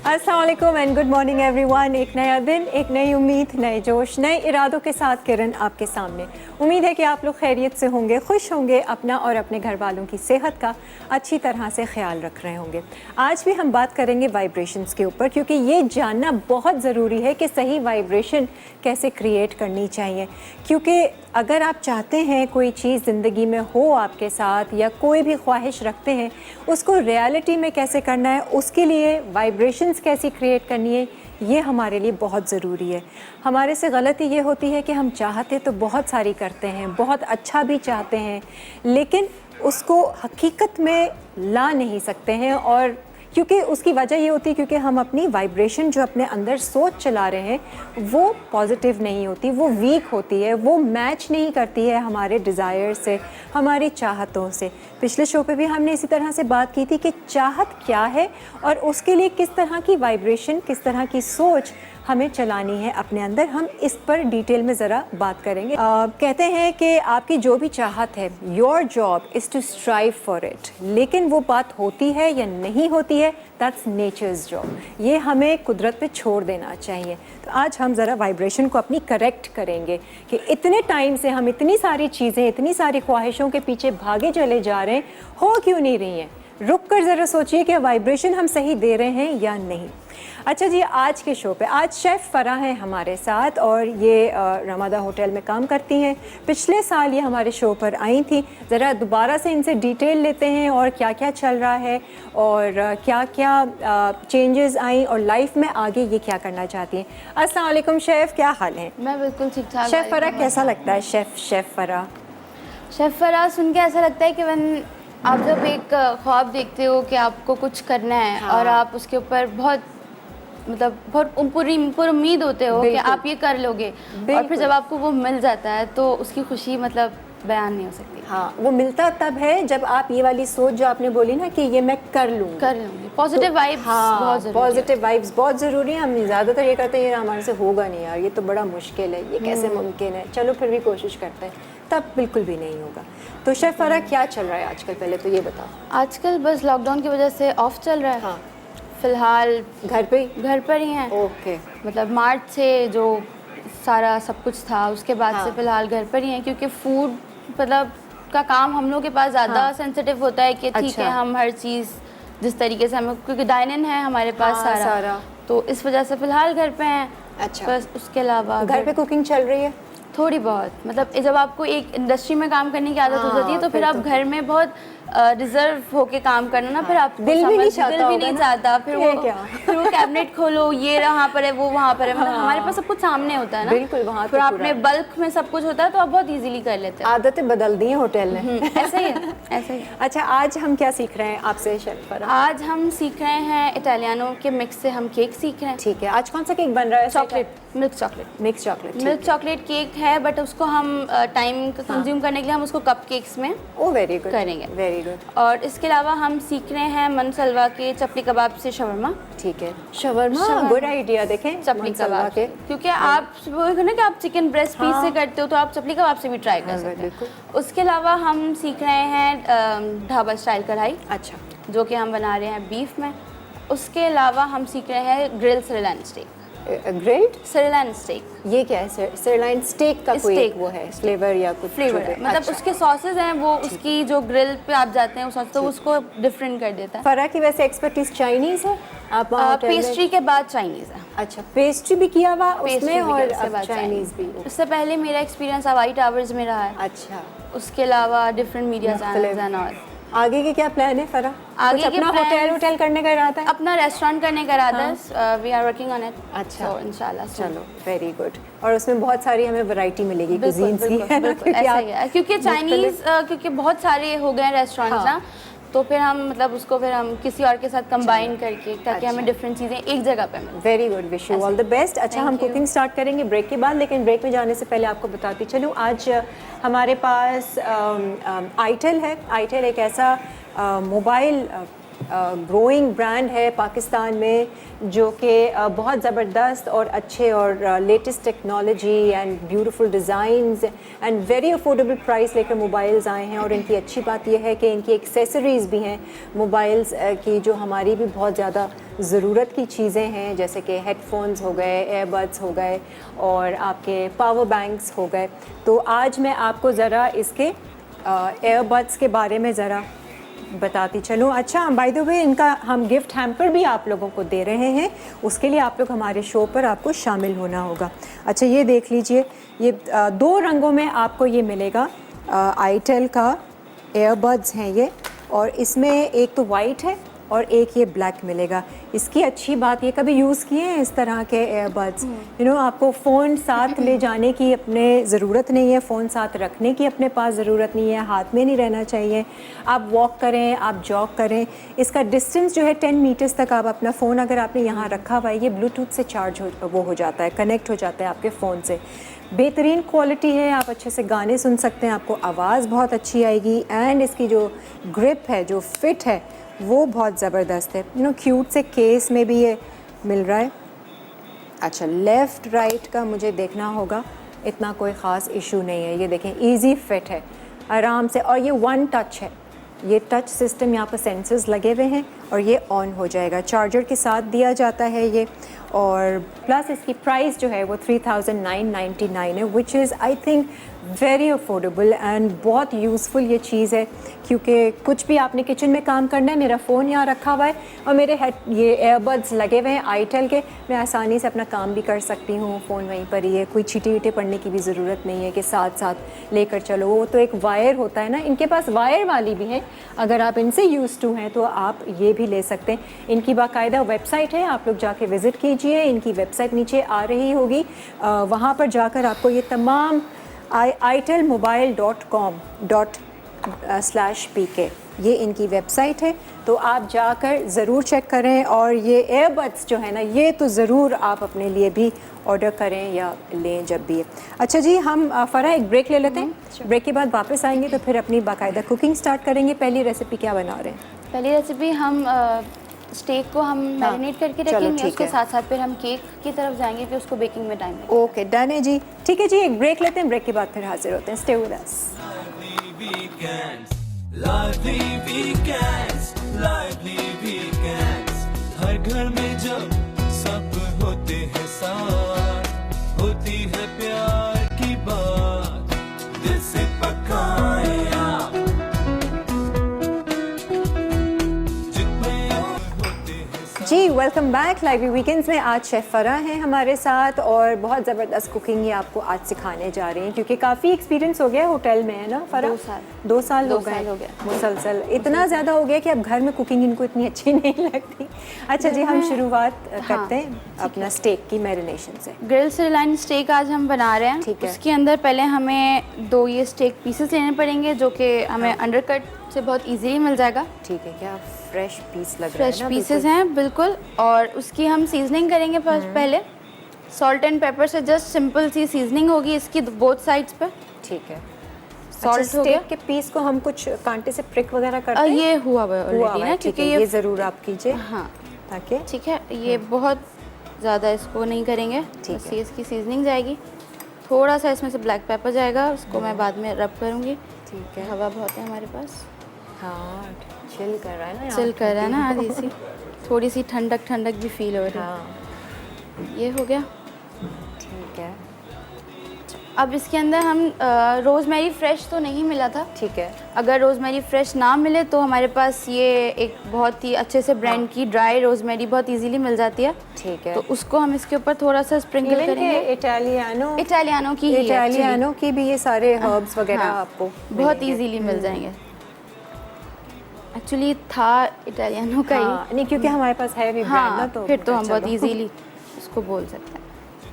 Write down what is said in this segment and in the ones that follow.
अस्सलाम वालेकुम and good morning everyone. एक नया दिन, एक नई उम्मीद, नए जोश, नए इरादों के साथ किरण आपके सामने। उम्मीद है कि आप लोग खैरियत से होंगे, खुश होंगे, अपना और अपने घर वालों की सेहत का अच्छी तरह से ख्याल रख रहे होंगे। आज भी हम बात करेंगे वाइब्रेशंस के ऊपर, क्योंकि ये जानना बहुत ज़रूरी है कि सही वाइब्रेशन कैसे क्रिएट करनी चाहिए। क्योंकि अगर आप चाहते हैं कोई चीज़ ज़िंदगी में हो आपके साथ, या कोई भी ख्वाहिश रखते हैं उसको रियलिटी में कैसे करना है, उसके लिए वाइब्रेशंस कैसी क्रिएट करनी है, ये हमारे लिए बहुत ज़रूरी है। हमारे से गलती ये होती है कि हम चाहते तो बहुत सारी करते हैं, बहुत अच्छा भी चाहते हैं, लेकिन उसको हकीकत में ला नहीं सकते हैं। और क्योंकि उसकी वजह ये होती है क्योंकि हम अपनी वाइब्रेशन जो अपने अंदर सोच चला रहे हैं वो पॉजिटिव नहीं होती, वो वीक होती है, वो मैच नहीं करती है हमारे डिज़ायर से, हमारी चाहतों से। पिछले शो पे भी हमने इसी तरह से बात की थी कि चाहत क्या है और उसके लिए किस तरह की वाइब्रेशन, किस तरह की सोच हमें चलानी है अपने अंदर। हम इस पर डिटेल में ज़रा बात करेंगे। कहते हैं कि आपकी जो भी चाहत है, your job is to strive for it, लेकिन वो बात होती है या नहीं होती है, दैट्स नेचर्स जॉब। ये हमें कुदरत पे छोड़ देना चाहिए। तो आज हम ज़रा वाइब्रेशन को अपनी करेक्ट करेंगे कि इतने टाइम से हम इतनी सारी चीज़ें, इतनी सारी ख्वाहिशों के पीछे भागे चले जा रहे हैं, हो क्यों नहीं रही हैं। रुक कर ज़रा सोचिए कि वाइब्रेशन हम सही दे रहे हैं या नहीं। अच्छा जी, आज के शो पे आज शेफ़ फ़रा हैं हमारे साथ, और ये रमादा होटल में काम करती हैं। पिछले साल ये हमारे शो पर आई थी। ज़रा दोबारा से इनसे डिटेल लेते हैं और क्या क्या चल रहा है और क्या क्या चेंजेस आई और लाइफ में आगे ये क्या करना चाहती हैं। अस्सलाम वालेकुम शेफ़, क्या हाल है? मैं बिल्कुल ठीक ठाक। शेफ़ फ़रा कैसा लगता है? शेफ़ फ़रा सुन के ऐसा लगता है कि आप जब एक ख्वाब देखते हो कि आपको कुछ करना है, हाँ। और आप उसके ऊपर बहुत पूरी उम्मीद होते हो कि आप ये कर लोगे, और फिर जब आपको वो मिल जाता है तो उसकी खुशी बयान नहीं हो सकती। हाँ, वो मिलता तब है जब आप ये वाली सोच जो आपने बोली ना कि ये मैं कर लूँगी। पॉजिटिव वाइब्स बहुत ज़रूरी है। पॉजिटिव वाइब्स बहुत ज़रूरी है। हम ज़्यादातर ये करते हैं हमारे से होगा नहीं यार, ये तो बड़ा मुश्किल है, ये कैसे मुमकिन है, चलो फिर भी कोशिश करते हैं, तब बिल्कुल भी नहीं होगा। तो शेफ़ फ़रा क्या चल रहा है आजकल, पहले तो ये बताओ। आजकल बस लॉकडाउन की वजह से ऑफ चल रहा है। हाँ, फ़िलहाल घर पर ही हैं। ओके। मार्च से जो सारा सब कुछ था उसके बाद हाँ। से फ़िलहाल घर पर ही हैं, क्योंकि फूड का काम हम लोग के पास ज़्यादा सेंसिटिव होता है कि ठीक है, हम हर चीज़ जिस तरीके से हमें, क्योंकि डाइन इन है हमारे पास सारा, तो इस वजह से फ़िलहाल घर पे हैं। अच्छा, बस उसके अलावा घर पे कुकिंग चल रही है थोड़ी बहुत। जब आपको एक इंडस्ट्री में काम करने की आदत हो जाती है तो फिर आप घर में बहुत रिजर्व होके काम करना ना, फिर आप दिल भी नहीं चाहता, फिर वो कैबिनेट खोलो, ये वहाँ पर है, वो वहाँ पर है, हमारे पास सब कुछ सामने होता है ना। बिल्कुल, वहाँ फिर आपने बल्क में सब कुछ होता है तो आप बहुत इजीली कर लेते हैं। आदतें बदल दी हैं होटल ने। ऐसा ही। अच्छा, आज हम क्या सीख रहे हैं आपसे शेफ़ फ़रा? आज हम सीख रहे हैं इटालियानो के मिक्स से हम केक सीख रहे हैं। ठीक है, आज कौन सा केक बन रहा है? मिक्स चॉकलेट चॉकलेट केक है, बट उसको हम टाइम कंज्यूम करने के लिए हम उसको कप केक्स में वेरी गुड करेंगे। Very good. और इसके अलावा हम सीख रहे हैं मनसलवा के चपली कबाब से शवरमा। ठीक है, शवरमा गुड आइडिया। देखें चपली कबाब के, क्योंकि आप ना कि आप चिकन ब्रेस्ट पीस से करते हो तो आप चपली कबाब से भी ट्राई कर सकते हैं। उसके अलावा हम सीख रहे हैं ढाबा स्टाइल कढ़ाई। अच्छा, जो कि हम बना रहे हैं बीफ में। उसके अलावा हम सीख रहे हैं ग्रिल सिरलैन स्टेक। ग्रिल्ड सिरलैन स्टेक, ये क्या है? सिरलैन स्टेक का कोई वो है फ्लेवर या कुछ फ्लेवर है, अच्छा। उसके सॉसेज हैं, वो उसकी जो ग्रिल पे आप जाते हैं वो सॉस, तो उसको डिफरेंट कर देता है। फ़रा की वैसे एक्सपर्टीज चाइनीज़ है आप पेस्ट्री के बाद चाइनीज़ है। अच्छा, पेस्ट्री भी किया हुआ उसमें और चाइनीज़ भी। उससे पहले मेरा एक्सपीरियंस हवाई टावर्स में रहा है। अच्छा, उसके अलावा डिफरेंट मीडिया चैनल्स और आगे के क्या प्लान है फ़रा? आगे अपना होटल करने का इरादा है? अपना रेस्टोरेंट करने का इरादा है। We are working on it. अच्छा, इंशाल्लाह। चलो, वेरी गुड। और उसमें बहुत सारी हमें वैरायटी मिलेगी कुजीन्स की, है ना? क्योंकि चाइनीज़ क्योंकि बहुत सारे हो गए हैं रेस्टोरेंट्स ना, तो फिर हम उसको फिर हम किसी और के साथ कंबाइन करके, ताकि हमें डिफरेंट चीज़ें एक जगह पे मिलें। Very good, wish you all the best. अच्छा, हम कुकिंग स्टार्ट करेंगे ब्रेक के बाद, लेकिन ब्रेक में जाने से पहले आपको बताती चलूँ, आज हमारे पास आईटेल है। आईटेल एक ऐसा मोबाइल ग्रोइंग ब्रांड है पाकिस्तान में, जो कि बहुत ज़बरदस्त और अच्छे और latest technology and beautiful designs and very affordable price लेकर मोबाइल्स आए हैं। और इनकी अच्छी बात यह है कि इनकी एक्सेसरीज़ भी हैं मोबाइल्स की, जो हमारी भी बहुत ज़्यादा ज़रूरत की चीज़ें हैं, जैसे कि हेडफोन्स हो गए, एयरबड्स हो गए और आपके पावर बैंक्स हो गए। तो आज मैं आपको ज़रा इसके एयरबड्स के बारे में ज़रा बताती चलूँ। अच्छा, बाय द वे इनका हम गिफ्ट हैम्पर भी आप लोगों को दे रहे हैं, उसके लिए आप लोग हमारे शो पर आपको शामिल होना होगा। अच्छा, ये देख लीजिए, ये 2 रंगों में आपको ये मिलेगा। आईटेल का एयरबड्स हैं ये, और इसमें एक तो वाइट है और एक ये ब्लैक मिलेगा। इसकी अच्छी बात, ये कभी यूज़ किए हैं इस तरह के एयरबड्स? यू नो, आपको फ़ोन साथ ले जाने की अपने ज़रूरत नहीं है, फ़ोन साथ रखने की अपने पास ज़रूरत नहीं है, हाथ में नहीं रहना चाहिए। आप वॉक करें, आप जॉग करें, इसका डिस्टेंस जो है 10 मीटर्स तक आप अपना फ़ोन अगर आपने यहाँ रखा हुआ है, ये ब्लूटूथ से चार्ज हो जाता है, कनेक्ट हो जाता है आपके फ़ोन से। बेहतरीन क्वालिटी है, आप अच्छे से गाने सुन सकते हैं, आपको आवाज़ बहुत अच्छी आएगी एंड इसकी जो ग्रिप है, जो फिट है, वो बहुत ज़बरदस्त है। यू नो, क्यूट से केस में भी ये मिल रहा है। अच्छा, लेफ़्ट राइट का मुझे देखना होगा, इतना कोई ख़ास इशू नहीं है। ये देखें, इजी फिट है आराम से, और ये 1 टच है। ये टच सिस्टम, यहाँ पर सेंसर्स लगे हुए हैं और ये ऑन हो जाएगा। चार्जर के साथ दिया जाता है ये, और प्लस इसकी प्राइस जो है वो 3999 है, which is I think very affordable and बहुत यूज़फुल ये चीज़ है, क्योंकि कुछ भी आपने किचन में काम करना है, मेरा फ़ोन यहाँ रखा हुआ है और मेरे ये एयरबड्स लगे हुए हैं आईटेल के, मैं आसानी से अपना काम भी कर सकती हूँ, फ़ोन वहीं पर ही है, कोई चीटे वीटे पढ़ने की भी ज़रूरत नहीं है कि साथ साथ लेकर चलो। वो तो एक वायर होता है ना, इनके पास वायर वाली भी है, अगर आप इनसे यूज़ टू हैं तो आप ये भी ले सकते हैं। इनकी बाकायदा वेबसाइट है, आप लोग जाके विज़िट कीजिए, इनकी वेबसाइट नीचे आ रही होगी, वहाँ पर जाकर आपको ये तमाम itelmobile.com/pk ये इनकी वेबसाइट है, तो आप जाकर ज़रूर चेक करें। और ये एयरबड्स जो है ना, ये तो ज़रूर आप अपने लिए भी ऑर्डर करें या लें जब भी। अच्छा जी, हम फ़रा एक ब्रेक ले लेते हैं, ब्रेक के बाद वापस आएंगे तो फिर अपनी बाकायदा कुकिंग स्टार्ट करेंगे। पहली रेसिपी क्या बना रहे हैं? पहली रेसिपी हम स्टेक को हम मैरिनेट करके रखेंगे, उसके साथ साथ फिर हम केक की तरफ जाएंगे, फिर उसको बेकिंग में टाइम लगेगा। ओके, डन है जी, ठीक है जी, एक ब्रेक लेते हैं, ब्रेक के बाद फिर हाजिर होते हैं। Stay with us. Lively weekends, हर घर में जब सब होते हैं साथ, होती है प्यार की बात, दिल से पकाए आप, जितने होते हैं साथ। जी, वेलकम बैक। लाइवली वीकेंड्स में आज शेफ़ फ़रा हैं हमारे साथ और बहुत ज़बरदस्त कुकिंग ये आपको आज सिखाने जा रही हैं, क्योंकि काफ़ी एक्सपीरियंस हो गया होटल में, है ना फ़रा? 2 साल हो गए मुसलसल, इतना ज़्यादा हो गया कि अब घर में कुकिंग इनको इतनी अच्छी नहीं लगती। अच्छा जी, हम शुरुआत करते हैं अपना स्टेक की मैरिनेशन से। ग्रिल सिरलाइन स्टेक आज हम बना रहे हैं। ठीक है। उसके अंदर पहले हमें 2 ये स्टेक पीसेस लेने पड़ेंगे, जो कि हमें अंडरकट से बहुत इजीली मिल जाएगा। ठीक है, क्या फ्रेश पीस लग रहा है फ्रेश ना? पीसेस हैं बिल्कुल। और उसकी हम सीजनिंग करेंगे पहले सॉल्ट एंड पेपर से, जस्ट सिंपल सी सीजनिंग होगी इसकी बोथ साइड्स पे। ठीक है। सॉल्ट हो गया। स्टेक के पीस को हम कुछ कांटे से प्रिक वगैरह करते हैं? ये हुआ ऑलरेडी ना, क्योंकि ये ज़रूर आप कीजिए। हाँ, ताकि ठीक है, ये बहुत ज़्यादा इसको नहीं करेंगे, ठीक बस है। ये इसकी सीजनिंग जाएगी। थोड़ा सा इसमें से ब्लैक पेपर जाएगा, उसको मैं बाद में रब करूँगी। ठीक है। हवा बहुत है हमारे पास, हाँ, चिल कर रहा है ना, चिल कर रहा है ना आज, इसी थोड़ी सी ठंडक भी फील हो रही है। हाँ, ये हो गया। ठीक है। अब इसके अंदर हम रोज़मेरी फ्रेश तो नहीं मिला था, ठीक है। अगर रोज़मेरी फ्रेश ना मिले तो हमारे पास ये एक बहुत ही अच्छे से ब्रांड की ड्राई रोज़मेरी बहुत इजीली मिल जाती है। ठीक है। तो उसको हम इसके ऊपर थोड़ा सा स्प्रिंकल करेंगे। इटालियानो की ही है इटालियानो की भी ये सारे हर्ब्स वगैरह हाँ, आपको बहुत मिलेंगे। इजीली मिल जाएंगे। एक्चुअली था इटालियानो का हाँ, ही, नहीं क्योंकि हमारे पास है भी ब्रांड ना, हाँ, तो फिर तो हम बहुत चलो। इजीली उसको बोल सकते हैं।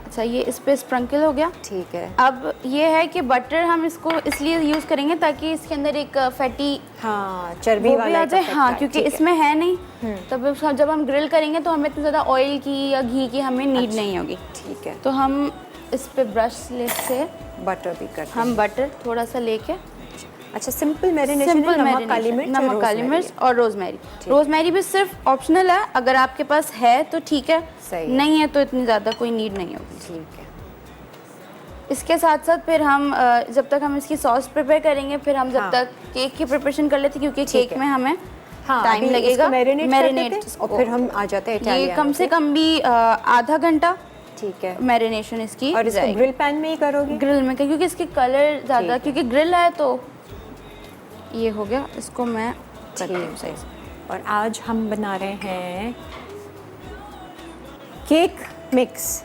अच्छा, ये इस पे स्प्रिंकल हो गया। ठीक है। अब ये है कि बटर हम इसको इसलिए यूज़ करेंगे ताकि इसके अंदर एक फैटी हाँ, चर्बी वो भी वाला आ जाए। effect हाँ, आए, क्योंकि ठीक है। इसमें है नहीं, तब जब हम ग्रिल करेंगे तो हमें इतनी ज़्यादा ऑयल की या घी की हमें नीड नहीं होगी। ठीक है। तो हम इस पे ब्रश से बटर भी करते हैं। हम बटर थोड़ा सा लेके अच्छा, सिंपल मैरिनेशन है, सिंपल नमक काली मिर्च, नमक काली मिर्च और रोजमेरी। रोजमेरी भी सिर्फ ऑप्शनल है, अगर आपके पास है तो ठीक है, सही नहीं है तो इतनी ज़्यादा कोई नीड नहीं होगी। ठीक है। इसके साथ साथ फिर हम जब तक हम इसकी सॉस प्रिपेयर करेंगे, फिर हम जब हाँ। तक केक की प्रिपरेशन कर लेते हैं, क्योंकि ठीक केक है। में हमें हाँ, टाइम अभी लगेगा इसको मैरिनेट मैरिनेट, और फिर हम आ जाते हैं ये इटालियन कम से कम भी आधा घंटा ठीक है। मैरिनेशन इसकी और इसको जाएगी। ग्रिल पैन में ही करोगे? ग्रिल में, क्योंकि इसके कलर ठीक ज़्यादा, है। क्योंकि ग्रिल है तो ये हो गया। इसको मैं करती हूँ ठीक सही है। से। और आज हम बना रहे हैं केक मिक्स,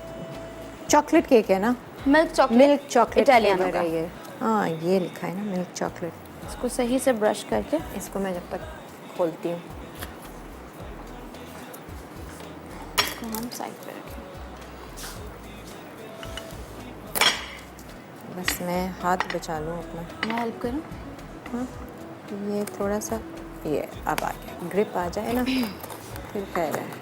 चॉकलेट केक है ना? मिल्क चॉकलेट इटालियनो फ्लेवर का। है ये। हाँ, ये लिखा है ना मिल्क चॉकलेट। इसको सही से ब्रश करके इसको मैं जब तक खोलती हूँ, इसको हम साइड पे रखें। बस मैं हाथ बचा लूँ अपना। मैं हेल्प करूँ? हाँ, ये थोड़ा सा, ये अब आ गया, ग्रिप आ जाए ना फिर कह रहा है।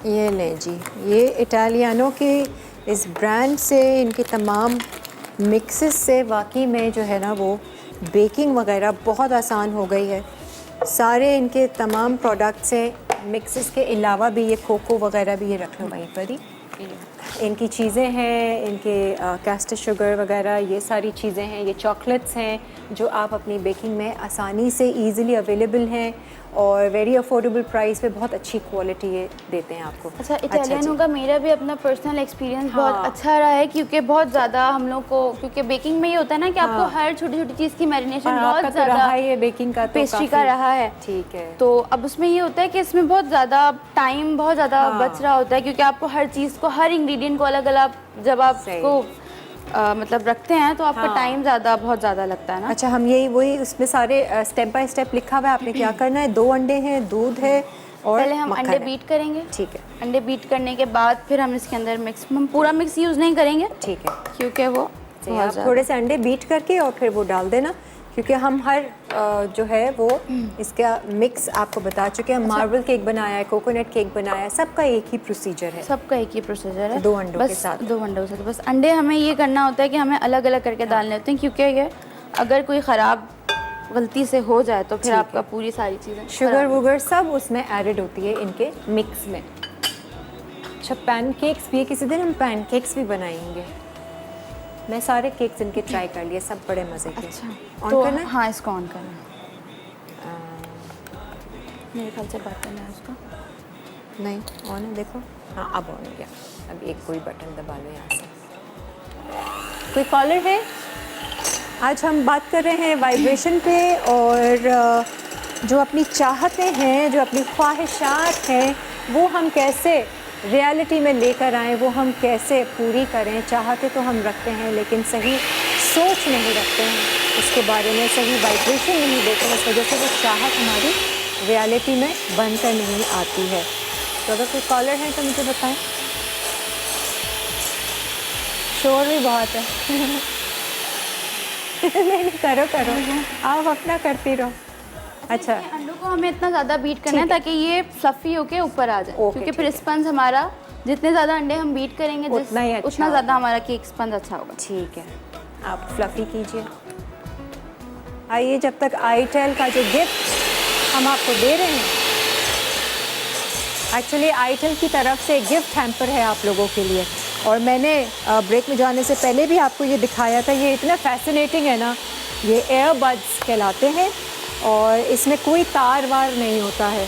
ये ले जी, ये इटालियानो के इस ब्रांड से, इनके तमाम मिक्सेस से वाकई में जो है ना वो बेकिंग वगैरह बहुत आसान हो गई है। सारे इनके तमाम प्रोडक्ट्स हैं, मिक्सेस के अलावा भी ये कोको वगैरह भी ये रख लो वहीं पर ही। इनकी चीज़ें हैं, इनके कैस्टर शुगर वगैरह ये सारी चीज़ें हैं, ये चॉकलेट्स हैं जो आप अपनी बेकिंग में आसानी से इजीली अवेलेबल हैं और वेरी अफोर्डेबल प्राइस पे बहुत अच्छी क्वालिटी ये देते हैं आपको। अच्छा, इटालियनो जी। का मेरा भी अपना पर्सनल एक्सपीरियंस हाँ। बहुत अच्छा रहा है, क्योंकि बहुत ज़्यादा हम लोग को, क्योंकि बेकिंग में ये होता है ना कि आपको हाँ। हर छोटी छोटी चीज़ की मैरिनेशन और आपका बहुत तो ज़्यादा रहा है ये बेकिंग का, तो पेस्ट्री का काफ़ी- रहा है। ठीक है। तो अब उसमें ये होता है कि इसमें बहुत ज़्यादा टाइम बहुत ज़्यादा हाँ। बच रहा होता है, क्योंकि आपको हर चीज़ को, हर इंग्रेडिएंट को अलग अलग जब आप सही। उसको मतलब रखते हैं तो आपका हाँ। टाइम बहुत ज़्यादा लगता है ना। अच्छा, हम यही वही उसमें सारे स्टेप बाय स्टेप लिखा हुआ है, आपने क्या करना है। 2 अंडे हैं, दूध है और पहले हम मक्खन अंडे है। बीट करेंगे। ठीक है, अंडे बीट करने के बाद फिर हम इसके अंदर मिक्स, हम पूरा मिक्स यूज़ नहीं करेंगे ठीक है। क्योंकि वो सही, बहुत आप ज़्यादा- थोड़े से अंडे बीट करके और फिर वो डाल देना, क्योंकि हम हर जो है वो इसका मिक्स आपको बता चुके हैं। मार्बल केक बनाया है, कोकोनट केक बनाया है, सबका एक ही प्रोसीजर है। सबका एक ही प्रोसीजर है। 2 अंडों के बस साथ। 2 अंडों के साथ बस अंडे हमें ये करना होता है कि हमें अलग अलग करके डालने होते हैं, क्योंकि ये अगर कोई ख़राब गलती से हो जाए तो फिर ठीक आपका है। पूरी सारी चीज़ें शुगर खराब- वुगर सब उसमें एडेड होती है इनके मिक्स में। अच्छा, पैनकेक्स भी है, किसी दिन हम पैनकेक्स भी बनाएंगे। मैं सारे केक्स इनके ट्राई कर लिए, सब बड़े मज़े के। अच्छा, ऑन तो करना है? हाँ, इसको ऑन करना है। मेरे ख्याल से बटन है उसका। नहीं, ऑन है, देखो। हाँ, अब ऑन हो गया। अब एक कोई बटन दबा लो यहाँ से। कोई कॉलर है? आज हम बात कर रहे हैं वाइब्रेशन पे, और जो अपनी चाहतें हैं, जो अपनी ख्वाहिशात हैं, वो हम कैसे रियलिटी में लेकर आएँ, वो हम कैसे पूरी करें। चाहते तो हम रखते हैं लेकिन सही सोच नहीं रखते हैं उसके बारे में, सही वाइब्रेशन नहीं देते हैं, इस वजह से वो चाहत हमारी रियलिटी में बनकर नहीं आती है। तो अगर कोई कॉलर है तो मुझे बताएं। शोर भी बहुत है। नहीं, करो करो, आप अपना करती रहो। अच्छा, ये अंडों को हमें इतना ज़्यादा बीट करना है ठीक है। ताकि ये फ्लफी होके ऊपर आ जाए, ओके, क्योंकि ठीक फिर है। स्पंज हमारा, जितने ज़्यादा अंडे हम बीट करेंगे उतना ही अच्छा उतना होगा। ज़्यादा हमारा केक स्पंज अच्छा होगा। ठीक है, आप फ्लफ़ी कीजिए। आइए, जब तक आईटेल का जो गिफ्ट हम आपको दे रहे हैं, एक्चुअली आईटेल की तरफ से गिफ्ट हैम्पर है आप लोगों के लिए, और मैंने ब्रेक में जाने से पहले भी आपको ये दिखाया था। ये इतना फैसिनेटिंग है ना, ये एयरबड्स कहलाते हैं और इसमें कोई तार वार नहीं होता है।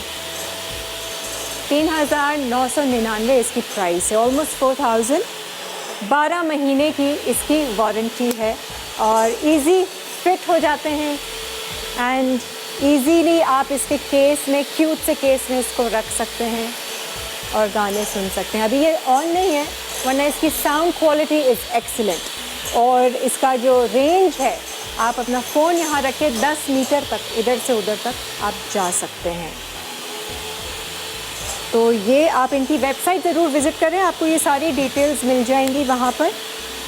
3,999 इसकी प्राइस है, ऑलमोस्ट 4,000। 12 महीने की इसकी वारंटी है और इजी फिट हो जाते हैं एंड इजीली आप इसके केस में, क्यूट से केस में इसको रख सकते हैं और गाने सुन सकते हैं। अभी ये ऑन नहीं है, वरना इसकी साउंड क्वालिटी इज़ एक्सीलेंट, और इसका जो रेंज है, आप अपना फ़ोन यहाँ रख के 10 मीटर तक इधर से उधर तक आप जा सकते हैं। तो ये आप इनकी वेबसाइट ज़रूर विज़िट करें, आपको ये सारी डिटेल्स मिल जाएंगी वहाँ पर।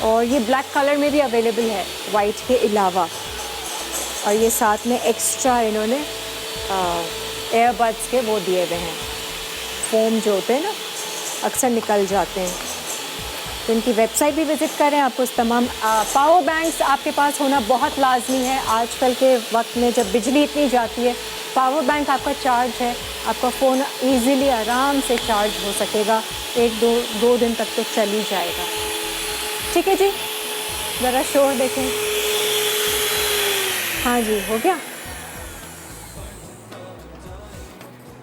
और ये ब्लैक कलर में भी अवेलेबल है वाइट के अलावा, और ये साथ में एक्स्ट्रा इन्होंने एयरबड्स के वो दिए हुए हैं, फोम जो होते हैं ना, अक्सर निकल जाते हैं। तो इनकी वेबसाइट भी विज़िट करें। आपको तमाम पावर बैंक्स आपके पास होना बहुत लाजमी है। आजकल के वक्त में जब बिजली इतनी जाती है, पावर बैंक आपका चार्ज है, आपका फ़ोन इजीली आराम से चार्ज हो सकेगा, एक दो दिन तक तो चल ही जाएगा। ठीक है जी, ज़रा शोर देखें। हाँ जी, हो गया।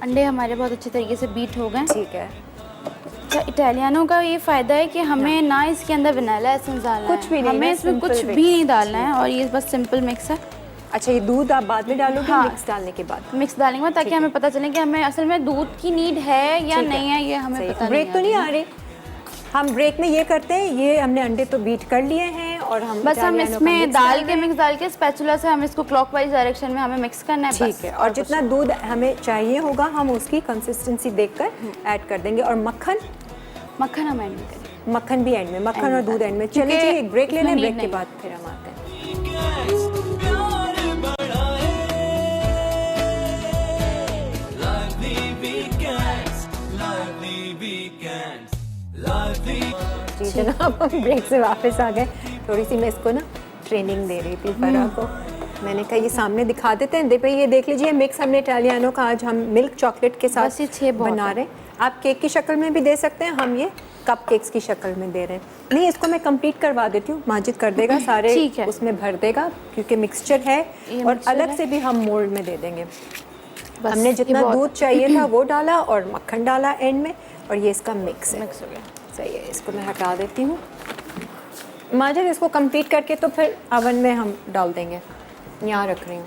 अंडे हमारे बहुत अच्छे तरीके से बीट हो गए। ठीक है। अच्छा, इटालियानों का ये फ़ायदा है कि हमें ना इसके अंदर वनीला एसेंस डालना कुछ भी है, नहीं, हमें इसमें सिंपल कुछ मिक्स। भी नहीं डालना है, और ये बस सिंपल मिक्स है। अच्छा, ये दूध आप बाद में डालोगे? हाँ। मिक्स डालने के बाद? मिक्स डालेंगे ताकि ठीक है। हमें पता चले कि हमें असल में दूध की नीड है या ठीक नहीं है, ये हमें सही। पता ब्रेक तो नहीं आ रही? हम ब्रेक में ये करते हैं, ये हमने अंडे तो बीट कर लिए हैं और हम बस हम इटालियानो का इसमें मिक्स डाल रहे के हैं। मिक्स डाल के स्पैचुला से हम इसको क्लॉकवाइज डायरेक्शन में हमें मिक्स करना है। ठीक बस। है। और जितना दूध हमें चाहिए होगा हम उसकी कंसिस्टेंसी देखकर ऐड कर देंगे। और मक्खन हम ऐड नहीं करेंगे। मक्खन भी एंड में, मक्खन एंड और में दूध एंड में। क्योंकि चलिए जी, एक ब्रेक ले इसमें लें, नीड ब्रेक के नहीं। बाद फिर हम आते हैं। प्यार बढ़ाए lively weekends, lively weekends, lively जी जनाब, हम ब्रेक से वापस आ गए। थोड़ी सी मैं इसको ना ट्रेनिंग दे रही थी फरा को। मैंने कहा ये सामने दिखा देते हैं। देखिए ये देख लीजिए, मिक्स हमने इटालियानो का आज हम मिल्क चॉकलेट के बस ये साथ 6 बहुत बना है। रहे हैं। आप केक की शक्ल में भी दे सकते हैं, हम ये कप केक्स की शक्ल में दे रहे हैं। नहीं, इसको मैं कंप्लीट करवा देती हूँ, माजिद कर देगा सारे, ठीक है। उसमें भर देगा क्योंकि मिक्सचर है। ये और मिक्सचर अलग है। से भी हम मोल्ड में दे देंगे। बस हमने ये जितना बहुत दूध चाहिए था वो डाला और मक्खन डाला एंड में, और ये इसका मिक्स है। मिक्स हो गया। सही है, इसको मैं हटा देती हूँ। माजिद इसको कंप्लीट करके तो फिर अवन में हम डाल देंगे। यहाँ रख रही हूँ।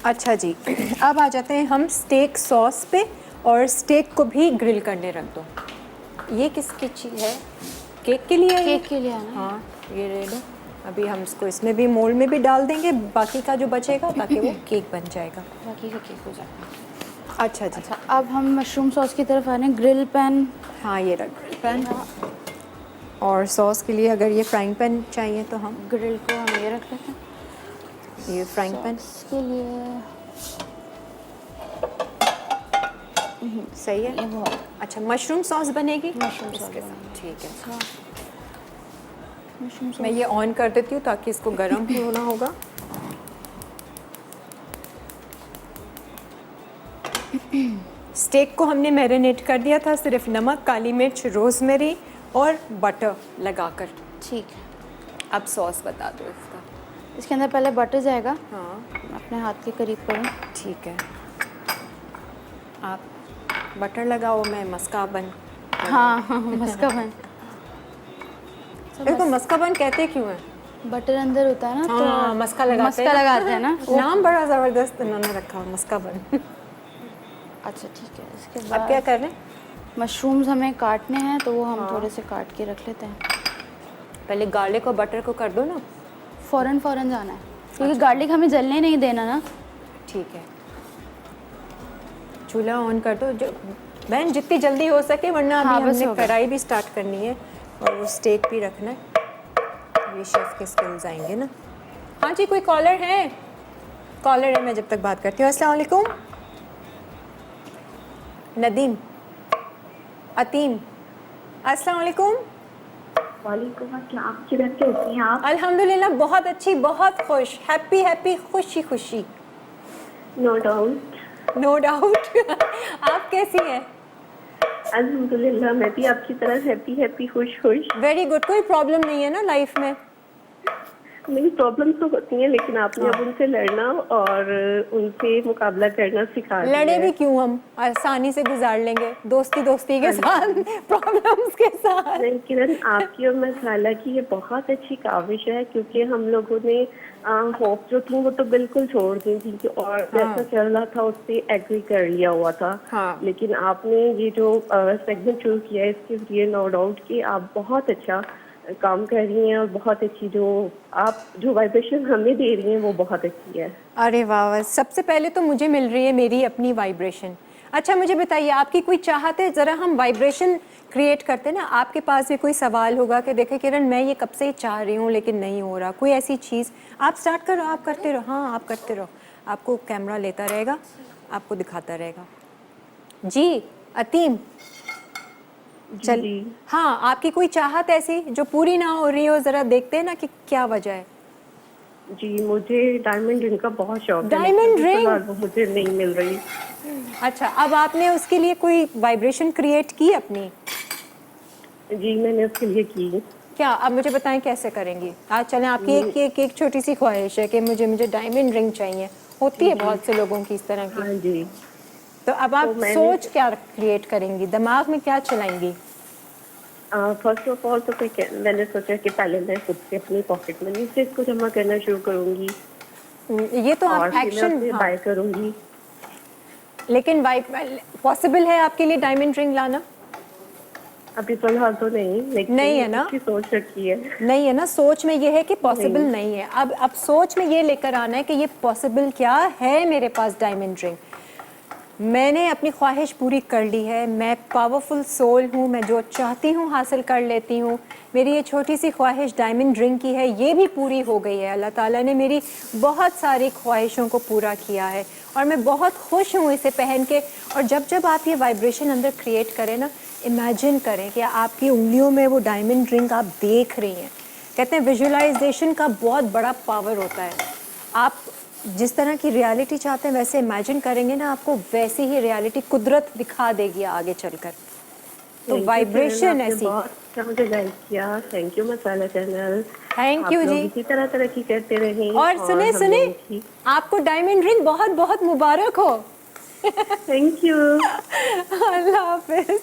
अच्छा जी, अब आ जाते हैं हम स्टेक सॉस पे। और स्टेक को भी ग्रिल करने रख दो। ये किसकी चीज़ है? केक के लिए है ये? केक के लिए है ना? हाँ, ये ले लो। अभी हम इसको इसमें भी मोल्ड में भी डाल देंगे, बाकी का जो बचेगा, ताकि वो केक बन जाएगा। बाकी का केक हो जाएगा। अच्छा जी। अच्छा, अब हम मशरूम सॉस की तरफ आ रहे हैं। Grill pan. हाँ, ये रख ग्रिल पैन। और सॉस के लिए अगर ये फ्राइंग पैन चाहिए तो हम ग्रिल को हम ये रख लेते हैं। ये फ्राइंग पैन इसके लिए सही है। ये बहुत अच्छा, मशरूम सॉस बनेगी मशरूम सॉस इसके साथ? ठीक है। मशरूम मैं ये ऑन कर देती हूँ ताकि इसको गर्म भी होना होगा। स्टेक को हमने मैरिनेट कर दिया था, सिर्फ नमक, काली मिर्च, रोज़मेरी और बटर लगाकर। ठीक है। अब सॉस बता दो इसका। इसके अंदर पहले बटर जाएगा। हाँ, अपने हाथ के करीब करूँ। ठीक है। आप बटर लगाओ, मैं मस्का बन। हाँ हाँ, मस्का बन। देखो, मस्का बन कहते क्यों हैं? बटर अंदर होता है ना, हाँ, तो मस्का लगाते हैं। मस्का लगाते हैं ना। नाम बड़ा ज़बरदस्त इन्होंने रखा, मस्का बन। अच्छा ठीक है। इसके अब बाद क्या कर रहे हैं? मशरूम्स हमें काटने हैं, तो वो हम थोड़े से काट के रख लेते हैं। पहले गार्लिक और बटर को कर दो ना। फ़ौरन जाना है, क्योंकि गार्लिक हमें जलने नहीं देना ना। ठीक है। चूल्हा ऑन कर दो जो बहन, जितनी जल्दी हो सके, वरना हाँ, अभी बस हमने हो गया। कढ़ाई भी स्टार्ट करनी है और वो स्टेक भी रखना है। ये शेफ़ के स्किल्स आएंगे ना। हाँ जी, कोई कॉलर है? कॉलर है, मैं जब तक बात करती हूँ। अस्सलाम वालेकुम। नदीम, अतीम, अस्सलाम वालेकुम। वालेकुम अस्सलाम। आपकी घर कैसी हैं आप? अल्हम्दुलिल्लाह, बहुत अच्छी, बहुत खुश, हैप्पी हैप्पी, खुशी खुशी। No doubt. No doubt. आप कैसी हैं? अल्हम्दुलिल्लाह, मैं भी आपकी तरह हैप्पी हैप्पी खुश खुश। Very good. कोई प्रॉब्लम नहीं है ना लाइफ में? मेरी प्रॉब्लम तो होती हैं, लेकिन आपने अब उनसे लड़ना और उनसे मुकाबला करना सिखा दिया लड़े है। भी क्यों, हम आसानी से गुजार लेंगे, दोस्ती दोस्ती के साथ, प्रॉब्लम्स के साथ। नहीं किरण, आपकी और मैं खाला की ये बहुत अच्छी काविश है, क्योंकि हम लोगों ने होप जो थी वो तो बिल्कुल छोड़ दी थी और जैसा चल रहा था उससे एग्री कर लिया हुआ था। हाँ। लेकिन आपने ये जो सेगमेंट शुरू किया है, इसके लिए नो डाउट कि आप बहुत अच्छा काम कर रही हैं और बहुत अच्छी जो वाइब्रेशन हमें दे रही हैं वो बहुत अच्छी है। अरे वाह वाह, सबसे पहले तो मुझे मिल रही है मेरी अपनी वाइब्रेशन। अच्छा मुझे बताइए, आपकी कोई चाहत है? ज़रा हम वाइब्रेशन क्रिएट करते हैं ना, आपके पास भी कोई सवाल होगा कि देखे किरण मैं ये कब से चाह रही हूँ लेकिन नहीं हो रहा, कोई ऐसी चीज़ आप स्टार्ट करो, आप करते रहो। हाँ, आप करते रहो, आपको कैमरा लेता रहेगा, आपको दिखाता रहेगा। जी अतीम, चल जी। हाँ, आपकी कोई चाहत ऐसी जो पूरी ना हो रही हो, जरा देखते हैं ना कि क्या वजह है। जी, मुझे डायमंड रिंग का बहुत शौक है, डायमंड लेकिन रिंग? फिलहाल वो मुझे नहीं मिल रही। अच्छा, अब आपने उसके लिए कोई वाइब्रेशन क्रिएट की अपनी? जी, मैंने उसके लिए की। क्या अब मुझे बताएं कैसे करेंगी? आज चलें, आपकी एक छोटी सी ख्वाहिश है कि मुझे डायमंड रिंग चाहिए, होती है बहुत से लोगों की इस तरह की। हाँ जी। तो अब आप तो मैंने- सोच क्या क्रिएट करेंगी, दिमाग में क्या चलाएंगी? फर्स्ट ऑफ ऑल तो मैंने सोचा कि पहले मैं खुद से अपनी पॉकेट मनी से इसको जमा करना शुरू करूंगी ये तो और आप फिर मैं एक्शन, उसे हाँ, बाय करूंगी। लेकिन पॉसिबल है आपके लिए डायमंड रिंग लाना? अभी फिलहाल तो नहीं, लेकिन नहीं है ना? अच्छी सोच रखी है। नहीं है ना, सोच में ये है कि पॉसिबल नहीं। नहीं है। अब सोच में ये लेकर आना है कि ये पॉसिबल क्या है, मेरे पास डायमंड रिंग, मैंने अपनी ख्वाहिश पूरी कर ली है, मैं पावरफुल सोल हूँ, मैं जो चाहती हूँ हासिल कर लेती हूँ। मेरी ये छोटी सी ख्वाहिश डायमंड रिंग की है, ये भी पूरी हो गई है। अल्लाह ताला ने मेरी बहुत सारी ख्वाहिशों को पूरा किया है और मैं बहुत खुश हूँ इसे पहन के। और जब जब आप ये वाइब्रेशन अंदर क्रिएट करें ना, इमेजिन करें कि आपकी उंगलियों में वो डायमंड रिंग आप देख रही हैं। कहते हैं विजुअलाइजेशन का बहुत बड़ा पावर होता है। आप जिस तरह की रियलिटी चाहते हैं वैसे इमेजिन करेंगे ना, आपको वैसी ही रियलिटी कुदरत दिखा देगी आगे चलकर। तो वाइब्रेशन ऐसी। बहुत अच्छा मुझे गाइड किया, thank you masala channel. Thank you जी। इसी तरह तरक्की करते रहें। और सुने हम सुने, लोगों की- आपको डायमंड रिंग बहुत बहुत मुबारक हो। Thank you. अल्लाह हाफिज।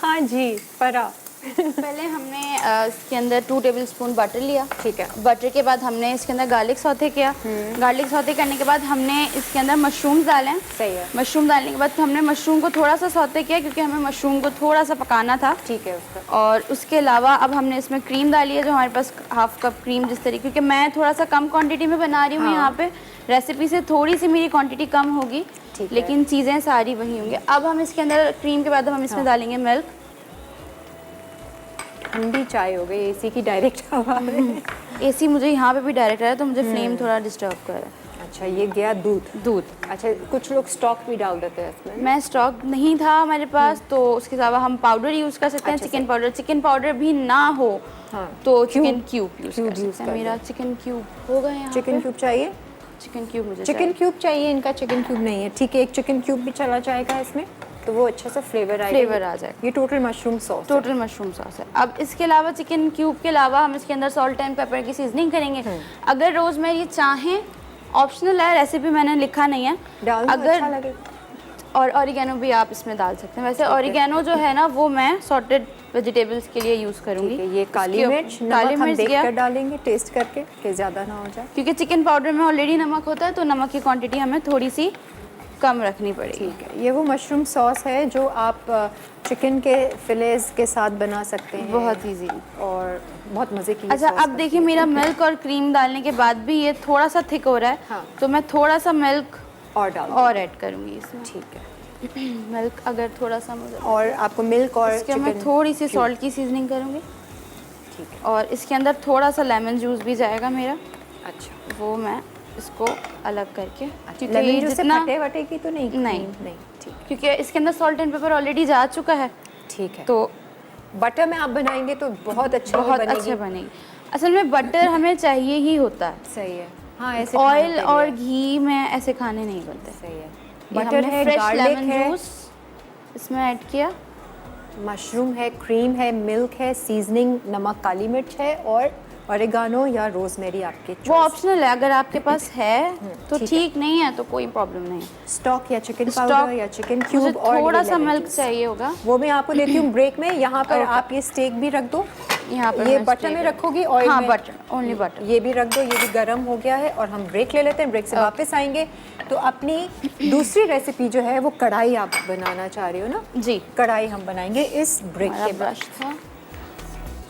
हाँ जी फरा। पहले हमने इसके अंदर 2 टेबलस्पून बटर लिया। ठीक है। बटर के बाद हमने इसके अंदर गार्लिक सौते किया। गार्लिक सौते करने के बाद हमने इसके अंदर मशरूम डाले। सही है। मशरूम डालने के बाद हमने मशरूम को थोड़ा सा सौते किया क्योंकि हमें मशरूम को थोड़ा सा पकाना था। ठीक है उसका। और उसके अलावा अब हमने इसमें क्रीम डाली है, जो हमारे पास हाफ कप क्रीम, जिस तरीके, क्योंकि मैं थोड़ा सा कम क्वांटिटी में बना रही हूँ। हाँ। यहाँ पे रेसिपी से थोड़ी सी मेरी क्वांटिटी कम होगी, ठीक है। लेकिन चीज़ें सारी वही होंगी। अब हम इसके अंदर क्रीम के बाद हम इसमें डालेंगे मिल्क। ठंडी चाय हो गई, एसी की डायरेक्ट हवा में। एसी मुझे यहाँ पे भी डायरेक्ट आ रहा है, तो मुझे फ्लेम थोड़ा डिस्टर्ब कर रहा है। अच्छा, ये गया दूध। अच्छा, कुछ लोग स्टॉक भी डाल देते हैं इसमें। मैं स्टॉक नहीं था हमारे पास, तो उसके अलावा हम पाउडर यूज़ कर सकते हैं। अच्छा, चिकन पाउडर, चिकन पाउडर भी ना हो हाँ। तो चिकन क्यूब यूज़ क्यूब कर यूज़ सकते कर हैं। मेरा चिकन क्यूब हो गया यहाँ चिकन पे। क्यूब चाहिए? चिकन क्यूब मुझे चिकन क्यूब चाहिए, इनका चिकन क्यूब नहीं है। ठीक है, एक चिकन क्यूब भी चला जाएगा इसमें, तो वो अच्छा सा फ्लेवर आएगा। फ्लेवर आ जाएगा। ये total mushroom sauce. Total mushroom sauce है। अब इसके अलावा चिकन क्यूब के अलावा हम इसके अंदर सॉल्ट एंड पेपर की सीजनिंग करेंगे। अगर रोज़मेरी चाहें, ऑप्शनल है, रेसिपी मैंने लिखा नहीं है। डाल दो, अगर अच्छा लगे। और ऑरिगेनो भी आप इसमें डाल सकते हैं। वैसे ऑरिगेनो जो है ना, वो मैं सॉर्टेड वेजिटेबल्स के लिए यूज़ करूँगी। ठीक है, ये काली मिर्च, काली नमक हम मिर्च देख दिया, कर डालेंगे टेस्ट करके कि ज़्यादा ना हो जाए। क्योंकि चिकन पाउडर में ऑलरेडी नमक होता है, तो नमक की क्वांटिटी हमें थोड़ी सी कम रखनी पड़ेगी। ठीक है, ये वो मशरूम सॉस है जो आप चिकन के फिलेज के साथ बना सकते हैं। बहुत ईजी और बहुत मज़े की। अच्छा, अब देखिए मेरा मिल्क और क्रीम डालने के बाद भी ये थोड़ा सा थिक हो रहा है। हाँ। तो मैं थोड़ा सा मिल्क और ऐड करूँगी इसमें। ठीक है। मिल्क अगर थोड़ा सा मुझे, और आपको मिल्क और इसके मैं चिकन थोड़ी सी सॉल्ट की सीजनिंग करूँगी। ठीक है। और इसके अंदर थोड़ा सा लेमन जूस भी जाएगा मेरा, अच्छा, वो मैं इसको अलग करके, क्योंकि लेमन ये जूस से जितना, फटे वटे की तो नहीं? नहीं। नहीं, ठीक है। क्योंकि इसके अंदर सॉल्ट एंड पेपर ऑलरेडी जा चुका है, ठीक है। तो बटर में आप बनाएंगे तो बहुत अच्छा बहुत बनेगी। अच्छा बनेगी। असल में बटर हमें चाहिए ही होता है। सही है। हाँ, ऐसे ऑयल खाने के और लिए। घी में ऐसे खाने नहीं बनते। सही है। ये बटर हमने है, फ्रेश गार्लिक लेमन है, जूस इसमें ऐड किया। मशरूम है, क्रीम है, मिल्क है, सीजनिंग, नमक, काली मिर्च है और ऑरिगानो या रोजमेरी आपके वो ऑप्शनल है, अगर आपके पास है तो ठीक है। ठीक, नहीं है तो कोई प्रॉब्लम नहीं। स्टॉक या चिकन स्टॉक पाउडर या चिकन मुझे क्यूब और थोड़ा ये सा lemon मिल्क juice। चाहिए होगा। वो मैं आपको देती हूँ ब्रेक में। यहाँ पर Okay. आप ये स्टेक भी रख दो। यहाँ पर ये मैं बटर steak में रख- रखोगी, ऑयल हाँ, में? Butter, only butter. ये भी रख दो, ये भी गर्म हो गया है और हम ब्रेक ले लेते हैं। ब्रेक से वापस आएंगे तो अपनी दूसरी रेसिपी जो है वो कढ़ाई आप बनाना चाह रही हो ना? जी, कढ़ाई हम बनाएंगे इस ब्रेक हमारा के बाद। ब्रश था।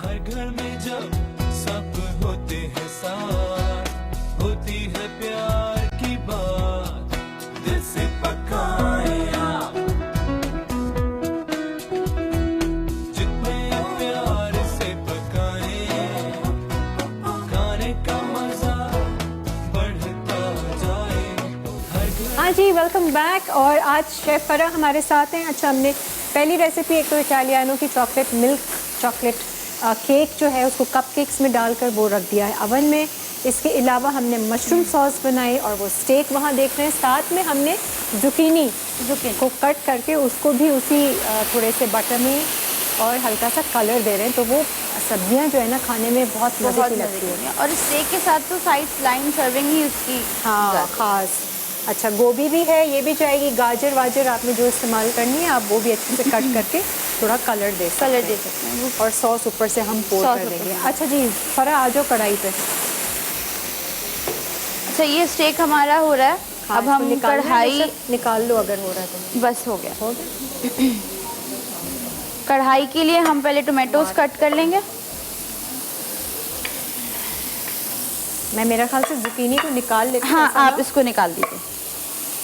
हर घर में जब सब होते हैं साथ, होती है प्यार की बात, दिल से पकाएं आप। जितने प्यार से पकाएं, खाने का मजा बढ़ता जाए। हर घर हाँ जी, वेलकम बैक। और आज शेफ़ फराह हमारे साथ हैं। अच्छा, हमने पहली रेसिपी एक तो इटालियानो की चॉकलेट मिल्क चॉकलेट केक जो है उसको कप केक्स में डालकर वो रख दिया है अवन में। इसके अलावा हमने मशरूम सॉस बनाई और वो स्टेक वहाँ देख रहे हैं। साथ में हमने जुकीनी को कट करके उसको भी उसी थोड़े से बटर में और हल्का सा कलर दे रहे हैं, तो वो सब्जियां जो है ना खाने में बहुत मज़े की लगती है। और स्टेक के साथ तो साइड लाइन सर्विंग ही उसकी हाँ ख़ास। अच्छा, गोभी भी है, ये भी जाएगी। गाजर वाजर आपने जो इस्तेमाल करनी है आप वो भी अच्छे से कट करके थोड़ा कलर दे सकते हैं। और सॉस ऊपर से हम पोर कर देंगे। अच्छा जी, फराह आ जाओ कढ़ाई पे। अच्छा, ये स्टेक हमारा हो रहा है। हाँ, अब हम कढ़ाई निकाल लो अगर हो रहा है तो। बस हो गया। कढ़ाई के लिए हम पहले टोमेटोज कट कर लेंगे। मैं मेरा ख्याल से जुकीनी को निकाल लेती हूँ। हाँ, आप इसको निकाल दीजिए,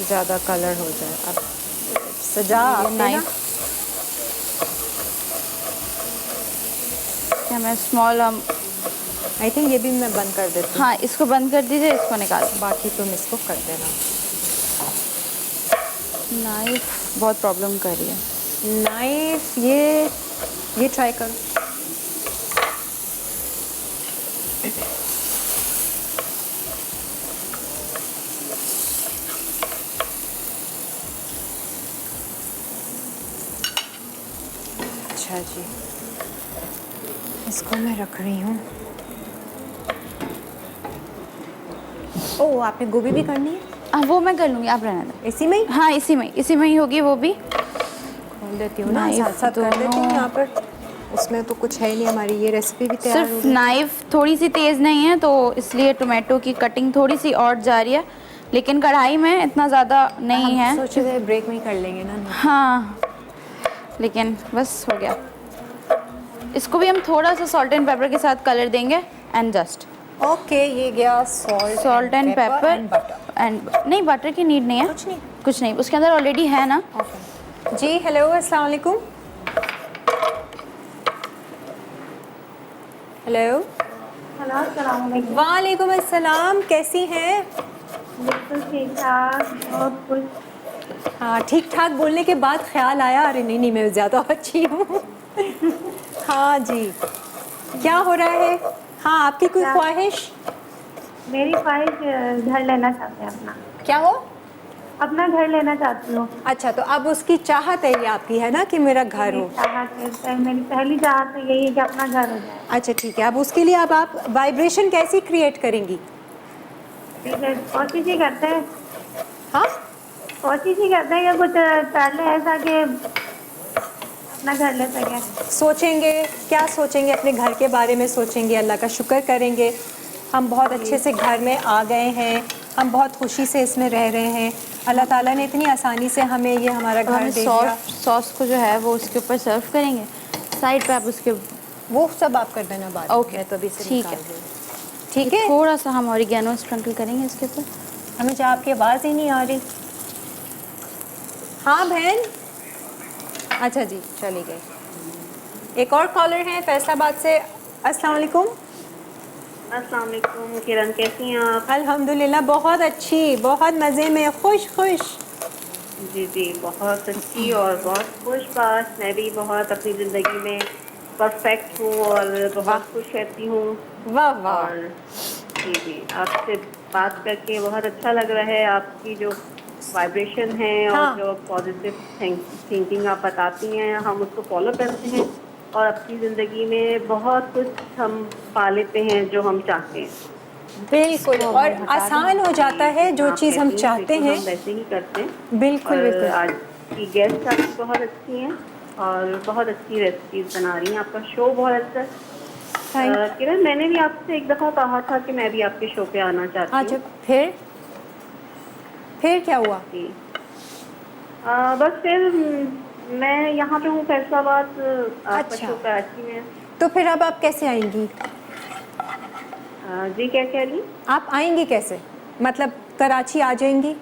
ज़्यादा कलर हो जाए। अब सजा नाइफ मैं स्मॉल आई थिंक ये भी मैं बंद कर देती हूँ। हाँ, इसको बंद कर दीजिए, इसको निकाल। बाकी तुम इसको कर देना। नाइफ बहुत प्रॉब्लम कर रही है। नाइफ ये ट्राई करो। अच्छा जी, इसको मैं रख रही हूँ। ओह, आपने गोभी भी करनी है? वो मैं कर लूँगी, आप रहने दो। इसी में ही? हाँ, इसी में ही होगी वो भी। खोल देती हूँ ना, साथ साथ कर देती हूँ यहाँ पर। उसमें तो कुछ है ही नहीं, हमारी ये रेसिपी भी तैयार हो सिर्फ गई। नाइफ थोड़ी सी तेज़ नहीं है तो इसलिए टोमेटो की कटिंग थोड़ी सी और जा रही है, लेकिन कढ़ाई में इतना ज़्यादा नहीं है। सोचे थे ब्रेक में ही कर लेंगे ना। हाँ, लेकिन बस हो गया। इसको भी हम थोड़ा सा सॉल्ट एंड पेपर के साथ कलर देंगे एंड जस्ट। ओके, ये गया सॉल्ट एंड पेपर एंड नहीं, बटर की नीड नहीं है। कुछ नहीं, उसके अंदर ऑलरेडी है ना। जी हेलो, अस्सलाम वालेकुम। हेलो। वालेकुम अस्सलाम, कैसी हैं? बिल्कुल ठीक ठाक, बहुत खुश। हाँ, ठीक ठाक बोलने के बाद ख्याल आया, अरे नहीं नहीं मैं ज़्यादा अच्छी हूँ। हाँ जी, क्या हो रहा है? हाँ, आपकी कोई ख्वाहिश? मेरी ख्वाहिश घर लेना चाहते हैं अपना। क्या हो? अपना घर लेना चाहती हूँ। अच्छा, तो अब उसकी चाहत है ये आपकी, है ना, कि मेरा घर हो। मेरी पहली चाहत यही है कि अपना घर हो जाए। अच्छा ठीक है, अब उसके लिए अब आप वाइब्रेशन कैसी क्रिएट करेंगी? कोशिश ही करते हैं। हाँ, कोशिश ही करते हैं कि कुछ कर ले ऐसा कि अपना घर ले सकें। सोचेंगे, क्या सोचेंगे? अपने घर के बारे में सोचेंगे, अल्लाह का शुक्र करेंगे हम बहुत अच्छे से घर में आ गए हैं, हम बहुत खुशी से इसमें रह रहे हैं। अल्लाह ताला ने इतनी आसानी से हमें ये हमारा घर दे दिया। सॉस को जो है वो उसके ऊपर सर्व करेंगे, साइड पे आप उसके वो सब आप कर देना बाद में। ओके, मैं तो अभी से ठीक है। निकाल रही हूँ। ठीक है, थोड़ा सा हम ऑरिगेनो स्प्रिंकल करेंगे इसके ऊपर। हमें जो आपकी आवाज़ ही नहीं आ रही। हाँ बहन, अच्छा जी, चली गई। एक और कॉलर हैं फैसलाबाद से। अस्सलाम वालेकुम। अस्सलाम वालेकुम किरण, कैसी हैं आप? अल्हम्दुलिल्लाह, बहुत अच्छी, बहुत मज़े में, खुश खुश। जी जी, बहुत अच्छी और बहुत खुश बात। मैं भी बहुत अपनी ज़िंदगी में परफेक्ट हूँ और बहुत खुश रहती हूँ। वाह वाह। और जी जी, आपसे बात करके बहुत अच्छा लग रहा है। आपकी जो वाइब्रेशन है और हाँ। जो पॉजिटिव थिंकिंग आप बताती हैं, हम उसको फॉलो करते हैं और अपनी ज़िंदगी में बहुत कुछ हम पा लेते हैं जो हम चाहते हैं। बिल्कुल, और आसान हो जाता है जो आप चीज़ हम कहती हैं, चाहते बिल्कुल हैं। हम वैसे ही करते हैं। बिल्कुल और बिल्कुल। आज की गेस्ट आपकी बहुत अच्छी हैं और बहुत अच्छी रेसिपीज बना रही हैं। आपका शो बहुत अच्छा है। किरण, मैंने भी आपसे एक दफ़ा कहा था कि मैं भी आपके शो पे आना चाहती हूँ। अच्छा, फिर क्या हुआ? जी, बस फिर मैं यहाँ पे हूँ फैसलाबाद, आपका अच्छा। शो कराची में है। तो फिर अब आप कैसे आएंगी? जी, क्या कह रही? आप आएंगी कैसे, मतलब कराची आ जाएंगी?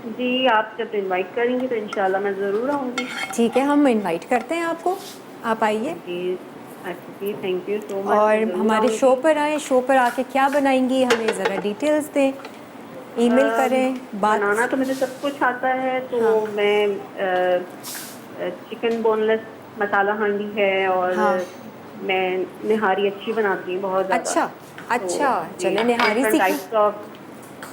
जी, आप जब इनवाइट करेंगी तो इंशाल्लाह मैं ज़रूर आऊँगी। ठीक है, हम इनवाइट करते हैं आपको, आप आइए। जी, अच्छा जी, थैंक यू सो मच। और हमारे शो पर आए, शो पर आके क्या बनाएंगी हमें ज़रा डिटेल्स दें। ईमेल करें, बात। बनाना तो मुझे सब कुछ आता है, तो हाँ। मैं चिकन बोनलेस मसाला हांडी है, और हाँ। मैं निहारी अच्छी बनाती हूँ बहुत ज़्यादा। अच्छा, चले निहारी सीखी।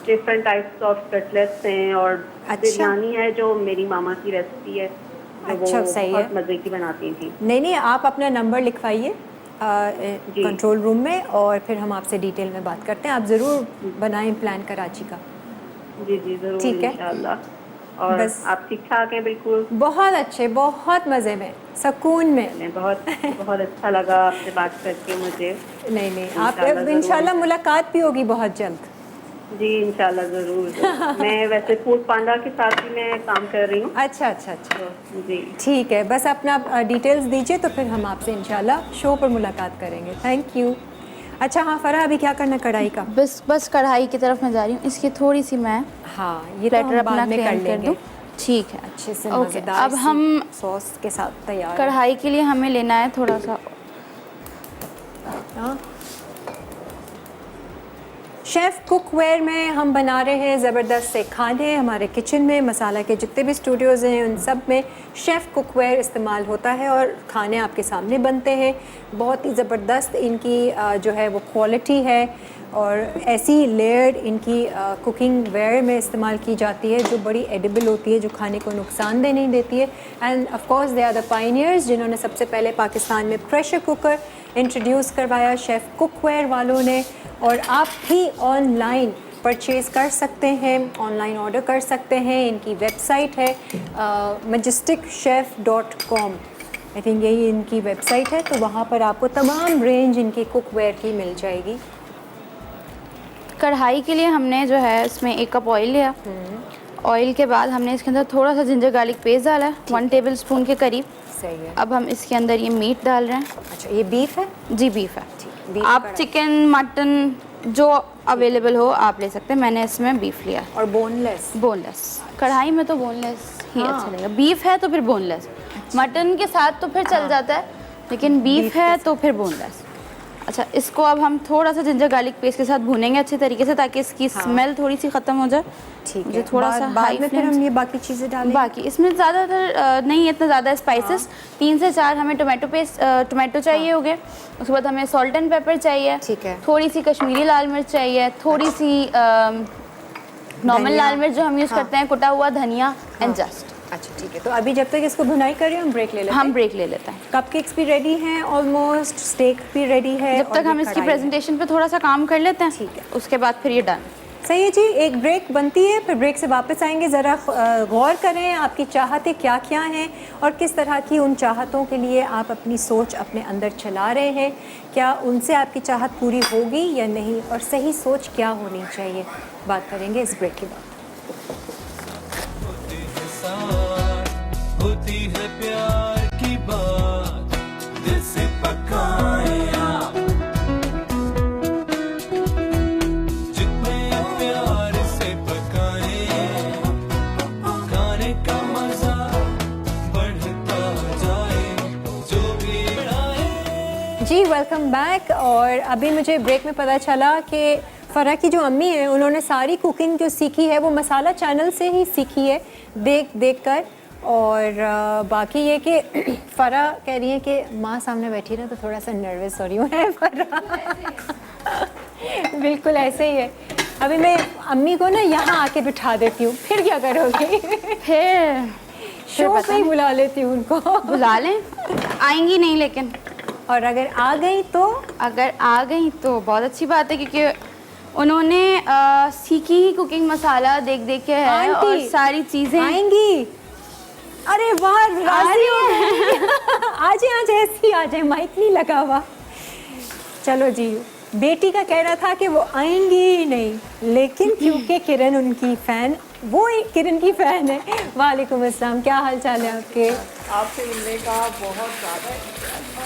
डिफरेंट टाइप्स ऑफ कटलेट्स हैं, और बिरयानी है जो मेरी मामा की रेसिपी है, जो अच्छा, वो सही बहुत है। मज़े की बनाती थी। नहीं, आप अपना नंबर लिखवाइए कंट्रोल रूम में, और फिर हम आपसे डिटेल में बात करते हैं। आप ज़रूर बनाएं प्लान कराची का। जी ज़रूर, ठीक है। इंशाल्लाह। और बस आप ठीक ठाक हैं? बिल्कुल बहुत अच्छे, बहुत मज़े में, सुकून में। बहुत बहुत अच्छा लगा आपसे बात करके मुझे। नहीं, आप इंशाल्लाह इंशाल्लाह ज़रूर। मुलाकात भी होगी बहुत जल्द। जी इंशाल्लाह ज़रूर। मैं वैसे फूड पांडा के साथ भी मैं काम कर रही हूँ। अच्छा। तो जी ठीक है, बस अपना डिटेल्स दीजिए, तो फिर हम आपसे इंशाल्लाह शो पर मुलाकात करेंगे। Thank you. अच्छा हाँ फरा, अभी क्या करना कढ़ाई का? बस कढ़ाई की तरफ मैं जा रही हूँ। इसकी थोड़ी सी मैं हाँ, ये तो प्लेटर हम अपना बाद में कर क्लीन कर लेंगे। दूँ। ठीक है, अच्छे से ओके। मज़ेदार अब हम सॉस के साथ तैयार है। कढ़ाई के लिए हमें लेना है थोड़ा सा। हाँ। शेफ़ कुकवेयर में हम बना रहे हैं ज़बरदस्त से खाने। हमारे किचन में मसाला के जितने भी स्टूडियोज़ हैं उन सब में शेफ़ कुकवेयर इस्तेमाल होता है, और खाने आपके सामने बनते हैं। बहुत ही ज़बरदस्त इनकी जो है वो क्वालिटी है, और ऐसी लेयर्ड इनकी कुकिंग वेयर में इस्तेमाल की जाती है जो बड़ी एडिबल होती है, जो खाने को नुकसानदेह नहीं देती है। And of course they are the pioneers जिन्होंने सबसे पहले पाकिस्तान में प्रेशर कुकर इंट्रोड्यूस करवाया, शेफ़ कुकवेयर वालों ने। और आप भी ऑनलाइन परचेज़ कर सकते हैं, ऑनलाइन ऑर्डर कर सकते हैं। इनकी वेबसाइट है majesticchef.com, आई थिंक यही इनकी वेबसाइट है। तो वहाँ पर आपको तमाम रेंज इनकी कुकवेयर की मिल जाएगी। कढ़ाई के लिए हमने जो है इसमें 1 कप ऑयल लिया। ऑयल के बाद हमने इसके अंदर थोड़ा सा जिंजर गार्लिक पेस्ट डाला है, 1 टेबल स्पून के करीब। सही है। अब हम इसके अंदर ये मीट डाल रहे हैं। अच्छा, ये बीफ है? जी बीफ है। बीफ आप कढ़ाई। चिकन मटन जो अवेलेबल हो आप ले सकते हैं। मैंने इसमें बीफ लिया। और बोनलेस? बोनलेस कढ़ाई में तो बोनलेस ही हाँ। अच्छा लगेगा। बीफ है तो फिर बोनलेस, मटन के साथ तो फिर चल जाता है, लेकिन बीफ है तो फिर बोनलेस। अच्छा, इसको अब हम थोड़ा सा जिंजर गार्लिक पेस्ट के साथ भूनेंगे अच्छे तरीके से, ताकि इसकी स्मेल थोड़ी सी ख़त्म हो जाए। ठीक मुझे है। थोड़ा सा बाद में फिर हम ये बाकी चीज़ें डालेंगे। बाकी इसमें ज़्यादातर नहीं इतना ज़्यादा स्पाइसेस। 3 से 4 हमें टोमेटो चाहिए हो गए। उसके बाद हमें सॉल्ट एंड पेपर चाहिए। ठीक है। थोड़ी सी कश्मीरी लाल मिर्च चाहिए, थोड़ी सी नॉर्मल लाल मिर्च जो हम यूज़ करते हैं, कुटा हुआ धनिया एंड जस्ट। अच्छा ठीक है, तो अभी जब तक इसको भुनाई कर रहे हैं हम ब्रेक ले लेते हैं। हम ब्रेक ले लेते हैं। कपकेक्स भी रेडी हैं ऑलमोस्ट, स्टेक भी रेडी है। जब तक हम इसकी प्रेजेंटेशन पे थोड़ा सा काम कर लेते हैं, ठीक है। उसके बाद फिर ये डन। सही है जी, एक ब्रेक बनती है, फिर ब्रेक से वापस आएंगे। ज़रा गौर करें आपकी चाहतें क्या क्या हैं, और किस तरह की उन चाहतों के लिए आप अपनी सोच अपने अंदर चला रहे हैं। क्या उनसे आपकी चाहत पूरी होगी या नहीं, और सही सोच क्या होनी चाहिए, बात करेंगे इस ब्रेक के बाद। होती है प्यार की बात, दिल से पकाए आप, जितने प्यार से पकाए, खाने का मजा बढ़ता जाए, जो भी आए। जी वेलकम बैक। और अभी मुझे ब्रेक में पता चला कि फ़रा की जो अम्मी है उन्होंने सारी कुकिंग जो सीखी है वो मसाला चैनल से ही सीखी है, देख कर। और बाकी ये कि फ़रा कह रही है कि माँ सामने बैठी ना तो थोड़ा सा नर्वस हो रही हूँ है फ़रा। बिल्कुल ऐसे ही है। अभी मैं अम्मी को ना यहाँ आके बिठा देती हूँ, फिर क्या करोगे? फिर शो पे ही बुला लेती हूँ उनको। बुला लें, आएंगी नहीं लेकिन। और अगर आ गई तो बहुत अच्छी बात है, क्योंकि उन्होंने सीखी ही कुकिंग मसाला देख के है, और सारी चीज़ें आएंगी। अरे वाह, राजी हो गई। आज ऐसी आ जाए, माइक नहीं लगा हुआ। चलो जी, बेटी का कहना था कि वो आएंगी ही नहीं, लेकिन क्योंकि किरण उनकी फ़ैन, वो एक किरण की फ़ैन है। वालेकुम अस्सलाम, क्या हाल चाल है आपके? आपसे मिलने का बहुत ज़्यादा।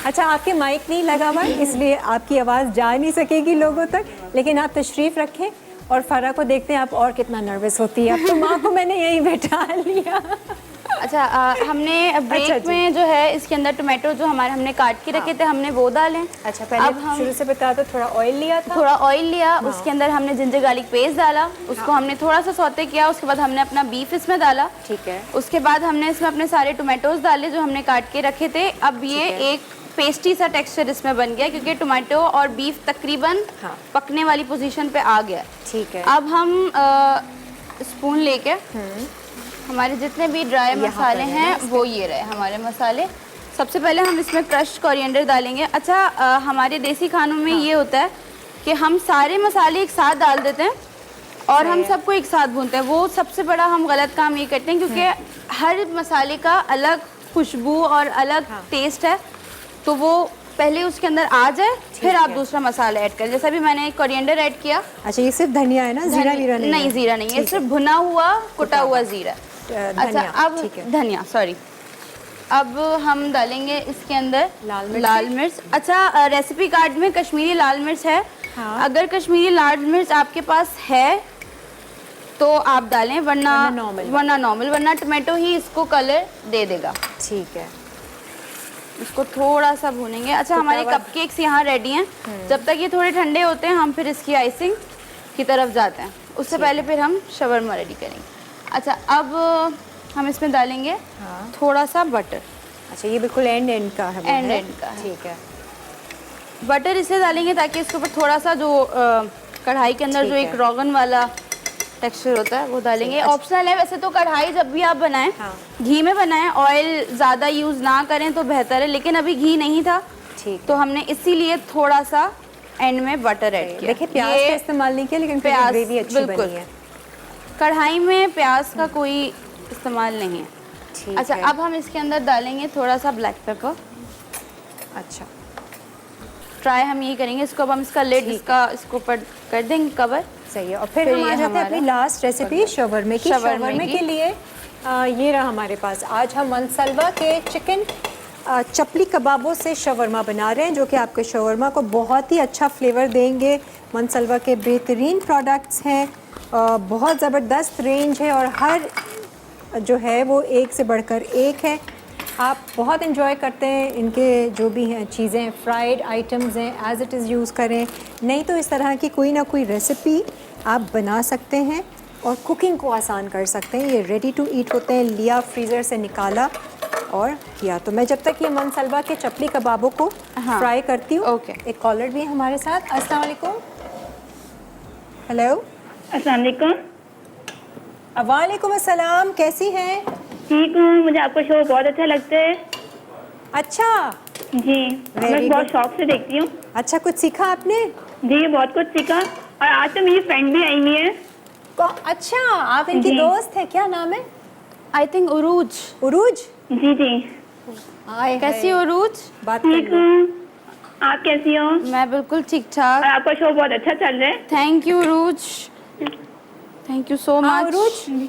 अच्छा, आपके माइक नहीं लगा हुआ इसलिए आपकी आवाज़ जा नहीं सकेगी लोगों तक, लेकिन आप तशरीफ़ रखें और फ़रा को देखते हैं आप और कितना नर्वस होती है। अब तो माँ को मैंने यहीं बैठा लिया। अच्छा हमने ब्रेक जी। में जो है इसके अंदर टोमेटो जो हमारे हमने काट के रखे थे हमने वो डालें। अच्छा अब पहले हम शुरू से बता दो, थोड़ा ऑयल लिया था, थोड़ा ऑयल लिया, उसके अंदर हमने जिंजर गार्लिक पेस्ट डाला, उसको हमने थोड़ा सा सौते किया, उसके बाद हमने अपना बीफ इसमें डाला। ठीक है। उसके बाद हमने इसमें अपने सारे टोमेटोज डाले जो हमने काट के रखे थे। अब ये एक पेस्टी सा टेक्सचर इसमें बन गया क्योंकि टोमेटो और बीफ तकरीबन पकने वाली पोजीशन पे आ गया। ठीक है। अब हम स्पून लेके हमारे जितने भी ड्राई मसाले हैं वो ये रहे हमारे मसाले। सबसे पहले हम इसमें क्रश कोरिएंडर डालेंगे। अच्छा हमारे देसी खानों में ये होता है कि हम सारे मसाले एक साथ डाल देते हैं और हम सबको एक साथ भूनते हैं। वो सबसे बड़ा हम गलत काम ये करते हैं क्योंकि हर मसाले का अलग खुशबू और अलग टेस्ट है, तो वो पहले उसके अंदर आ जाए फिर आप दूसरा मसाला ऐड करें। जैसा भी मैंने कोरिएंडर ऐड किया। अच्छा ये सिर्फ धनिया है ना, जीरा वीरा नहीं? नहीं जीरा नहीं है, सिर्फ भुना हुआ कुटा हुआ जीरा। अच्छा अब धनिया सॉरी। अब हम डालेंगे इसके अंदर लाल मिर्च। अच्छा रेसिपी कार्ड में कश्मीरी लाल मिर्च है। अगर कश्मीरी लाल मिर्च आपके पास है तो आप डालें, वरना नॉर्मल, वरना टोमेटो ही इसको कलर दे देगा। ठीक है। इसको थोड़ा सा भूनेंगे। अच्छा हमारे कपकेक्स यहाँ रेडी हैं। जब तक ये थोड़े ठंडे होते हैं हम फिर इसकी आइसिंग की तरफ जाते हैं। उससे पहले फिर हम शवरमा रेडी करेंगे। अच्छा अब हम इसमें डालेंगे थोड़ा सा बटर। अच्छा ये बिल्कुल एंड का है? एंड का है। ठीक है। बटर इसलिए डालेंगे ताकि इसके ऊपर थोड़ा सा जो कढ़ाई के अंदर जो एक रोगन वाला टेक्सचर होता है वो डालेंगे। ऑप्शनल है वैसे तो कढ़ाई जब भी आप बनाएं घी में बनाएं, ऑयल ज़्यादा यूज़ ना करें तो बेहतर है, लेकिन अभी घी नहीं था तो हमने इसीलिए थोड़ा सा एंड में बटर ऐड किया। देखिए प्याज का इस्तेमाल नहीं किया लेकिन प्याज ग्रेवी अच्छी बनी है। कढ़ाई में प्याज का कोई इस्तेमाल नहीं है। अच्छा अब हम इसके अंदर डालेंगे थोड़ा सा ब्लैक पेपर। अच्छा ट्राई हम यही करेंगे इसको। अब हम इसका लिड इसको ऊपर कर देंगे कवर। सही है। और फिर हम आ जाते हैं अपनी लास्ट रेसिपी शवरमे की। शवरमे के लिए ये रहा हमारे पास। आज हम मनसलवा के चिकन चपली कबाबों से शवरमा बना रहे हैं जो कि आपके शवरमा को बहुत ही अच्छा फ्लेवर देंगे। मनसलवा के बेहतरीन प्रोडक्ट्स हैं, बहुत ज़बरदस्त रेंज है और हर जो है वो एक से बढ़कर एक है। आप बहुत इन्जॉय करते हैं इनके जो भी हैं चीज़ें, फ्राइड आइटम्स हैं एज़ इट इज़ यूज़ करें, नहीं तो इस तरह की कोई ना कोई रेसिपी आप बना सकते हैं और कुकिंग को आसान कर सकते हैं। ये रेडी टू ईट होते हैं, लिया फ्रीज़र से निकाला और किया। तो मैं जब तक ये मनसलवा के चपली कबाबों को फ्राई करती हूँ। एक कॉलर भी है हमारे साथ। अस्सलाम वालेकुम। हेलो अस्सलाम वालेकुम। वालेकुम अस्सलाम, कैसी हैं? ठीक हूँ, मुझे आपका शो बहुत अच्छा लगता है। अच्छा जी मैं बहुत शौक से देखती हूँ। अच्छा कुछ सीखा आपने? जी बहुत कुछ सीखा और आज तो मेरी फ्रेंड भी आई हुई है। अच्छा आप इनकी दोस्त है, क्या नाम है? आई थिंक उरूज। उरूज? जी जी। कैसी हो उरूज? बात ठीक हूँ, आप कैसी हो? मैं बिल्कुल ठीक ठाक। और आपका शो बहुत अच्छा चल रहा है। Thank you Urooj, thank you so much. Urooj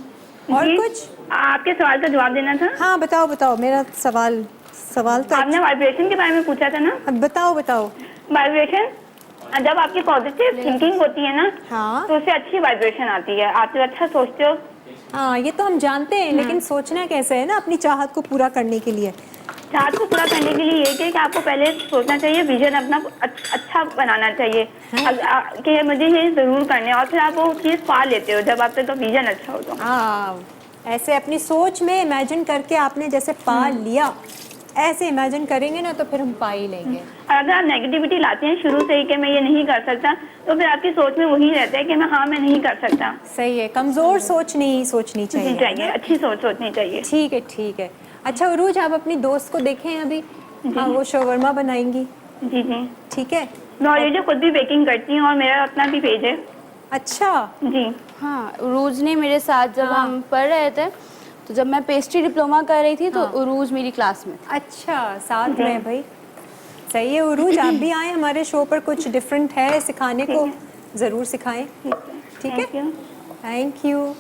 और कुछ आपके सवाल का जवाब देना था। हाँ बताओ बताओ। मेरा सवाल तो आपने वाइब्रेशन के बारे में पूछा था ना। बताओ बताओ। वाइब्रेशन जब आपकी पॉजिटिव थिंकिंग होती है ना हाँ तो उससे अच्छी वाइब्रेशन आती है। आप जब अच्छा सोचते हो। हाँ ये तो हम जानते हैं, लेकिन सोचना कैसे है ना अपनी चाहत को पूरा करने के लिए। चाहत को पूरा करने के लिए ये कि आपको पहले सोचना चाहिए, विजन अपना अच्छा बनाना चाहिए कि मुझे ये जरूर करना है और फिर आप वो चीज़ पा लेते हो जब आपका विजन अच्छा हो तो। हाँ ऐसे अपनी सोच में इमेजिन करके आपने जैसे पा लिया, ऐसे इमेजिन करेंगे ना तो फिर हम पा ही लेंगे। और अगर आप नेगेटिविटी लाते हैं शुरू से ही कि मैं ये नहीं कर सकता तो फिर आपकी सोच में वही रहता है कि मैं नहीं कर सकता। सही है, कमज़ोर सोच नहीं सोचनी चाहिए, अच्छी सोच सोचनी चाहिए। ठीक है ठीक है। अच्छा उरूज आप अपनी दोस्त को देखें अभी, हाँ वो शवरमा बनाएंगी। जी जी ठीक है। मैं ऑलरेडी खुद भी बेकिंग करती हूँ और मेरा अपना भी पेज है। अच्छा जी हाँ उरूज ने मेरे साथ जब हम पढ़ रहे थे तो जब मैं पेस्ट्री डिप्लोमा कर रही थी तो उरूज मेरी क्लास में थी। अच्छा साथ में भाई। सही है उरूज, आप भी आए हमारे शो पर, कुछ डिफरेंट है सिखाने को, ज़रूर सिखाएं। ठीक है, थैंक यू।